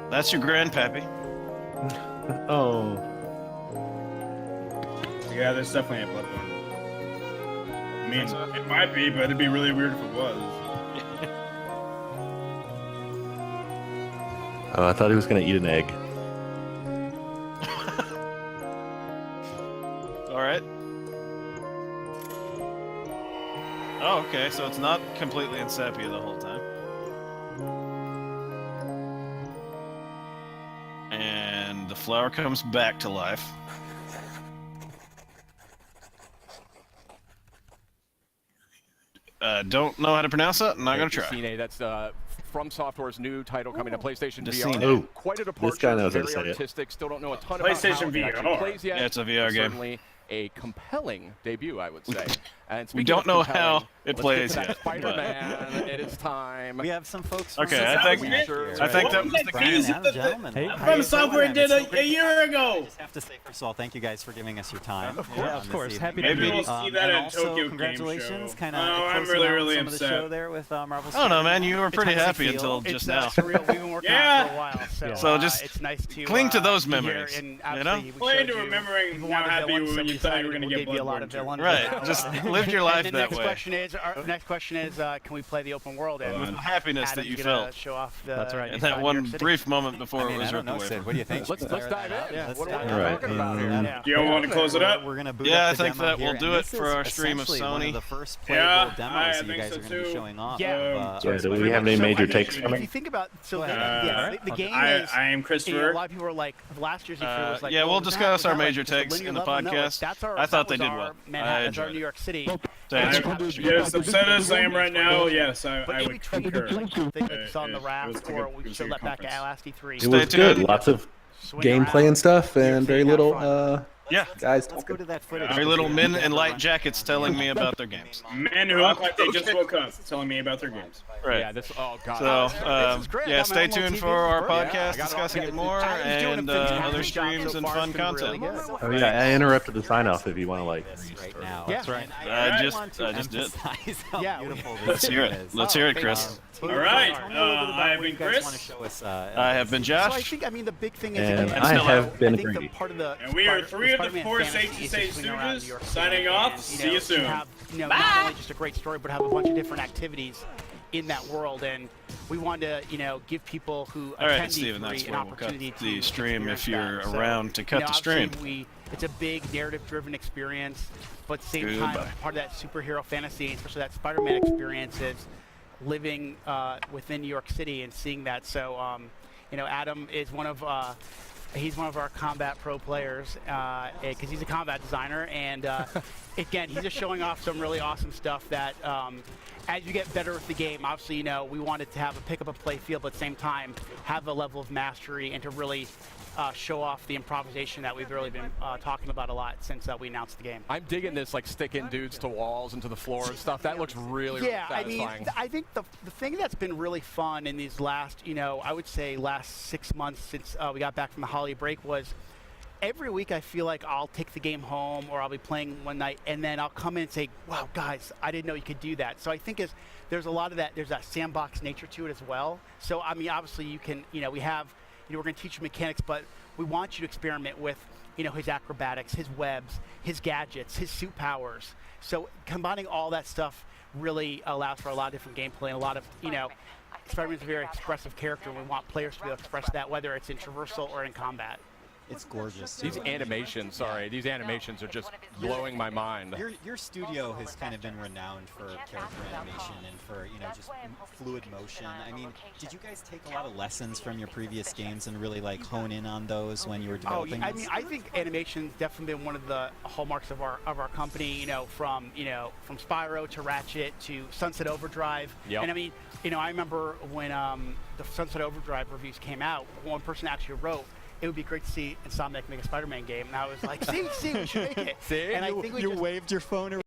That's your grandpappy. Oh. Yeah, there's definitely a Bloodborne. I mean, it might be, but it'd be really weird if it was. Oh, I thought he was gonna eat an egg. All right. Oh, okay. So it's not completely in sepia the whole time. And the flower comes back to life. Don't know how to pronounce that. I'm not gonna try. Decine, that's From Software's new title coming to PlayStation Decine. VR. Ooh, Quite a this departure. guy knows how to very say it. artistic. Still don't know a ton PlayStation about how it actually VR. plays yet. Yeah, it's a VR but game. Certainly a compelling debut, I would say. And We speaking don't of know compelling, how it let's plays get to that yet, Spider-Man. It is time. We have some folks. Okay, from I South think here, I think that What was the Brian, game. Ladies and gentlemen. From welcome. Software It's did so a great. year ago. I just have to say, first of all, thank you guys for giving us your time. Of course, on of this course. evening. Happy to Maybe be we'll see that and at also, Tokyo Game congratulations, Show. kind Oh, of I'm closing really, out really some of the upset. show there with Marvel. I don't know, man. You were It's pretty nice to happy feel. until just now. Surreal. We've been working Yeah. on it for a while, So just it's nice to cling to those be here memories, and you know? obviously we Cling showed to you remembering even how one of the happy villains when that you we thought you decided were gonna we'll get give you a lot Bloodborne of too. villains. Right, just live your life and the that next way. question is, our next question is, can we play the open world? And With the happiness that Adam's you gonna felt. Show off the, That's right. In that New one York City. brief moment before I mean, it was I don't ripped know, away Sid. from What do you think? Let's Fire dive that up? in. Let's What are dive we in. Right, talking about here? and- Yeah. Do you want to close it up? We're gonna boot Yeah, up I the think demo that we'll here, do and it this for is our stream of essentially one Sony. of the first Yeah, playable I demos that you think guys so are going to be too. showing off. Yeah. Yeah, do we have any So, major I mean, takes if coming? you think about Go ahead. yeah, the game is. I am You know, Christopher. a lot of people are like, last year's E3 was like, yeah, oh, we'll was that- discuss was our that like major just a takes linear in the level? No, podcast. that's our, I thought that they was did our well. Manhattan, I that's our enjoyed New it. York City. Yes, upset as I am right now, yes, I But in would between, concur. like something that you saw on the It was raft, a or good- we it was a showed good that back at conference. last E3. It was Stay good. tuned. Lots of Swing gameplay around. and stuff, and very Have little fun. Yeah. Guys, Let's go to that footage. Very little men in light jackets telling me about their games. Men who look like they just woke up telling me about their games. Right. Yeah, this. Oh god. So, yeah, stay tuned for our podcast discussing it more and other streams and fun content. Oh yeah, I interrupted the sign off if you want to like. Right now. Yeah. That's right. I just did. Yeah, Let's hear it. Let's hear it, Chris. All right. I have been Chris. I have been Josh. So I think, I mean, the big thing is, And again, I have been I think the Grady. part of the And we are three of the Spider-Man four fantasy Safe to is Say just going around New Stooges York City signing off. and, See you to soon. have, not only just a great story, but have a bunch of different activities in that world, and we want to, give people who All right, attend Steven, that's E3 an where we'll cut opportunity the to stream if experience you're that. around to cut the stream. Obviously it's a big narrative-driven experience, but at the same time, Goodbye. part of that superhero fantasy, especially that Spider-Man experience, is living within New York City and seeing that. So, Adam is he's one of our combat pro players because he's a combat designer, and again, he's just showing off some really awesome stuff that as you get better with the game, obviously, we wanted to have a pick up a play feel, but at the same time have a level of mastery and to really show off the improvisation that we've really been talking about a lot since we announced the game. I'm digging this, like sticking dudes to walls and to the floor and stuff. That looks really, Yeah, really satisfying. I think the thing that's been really fun in these last, I would say last 6 months since we got back from the holiday break was every week I feel like I'll take the game home or I'll be playing one night and then I'll come in and say, wow, guys, I didn't know you could do that. So I think there's a lot of that, there's that sandbox nature to it as well. So, I mean, obviously you can, we have, we're going to teach you mechanics, but we want you to experiment with, his acrobatics, his webs, his gadgets, his suit powers. So combining all that stuff really allows for a lot of different gameplay and a lot of, Spider-Man's a very expressive character, and we want players to be able to express that, whether it's in traversal or in combat. It's gorgeous. These animations, these animations are just blowing my mind. Your studio has kind of been renowned for character animation and for just fluid motion. I mean, did you guys take a lot of lessons from your previous games and really like hone in on those when you were developing? I mean, I think animation's definitely been one of the hallmarks of our company. From Spyro to Ratchet to Sunset Overdrive. Yep. And I mean, I remember when the Sunset Overdrive reviews came out, one person actually wrote, it would be great to see Insomniac make a Spider-Man game. And I was like, see, we should make it. See? And I think you waved your phone around.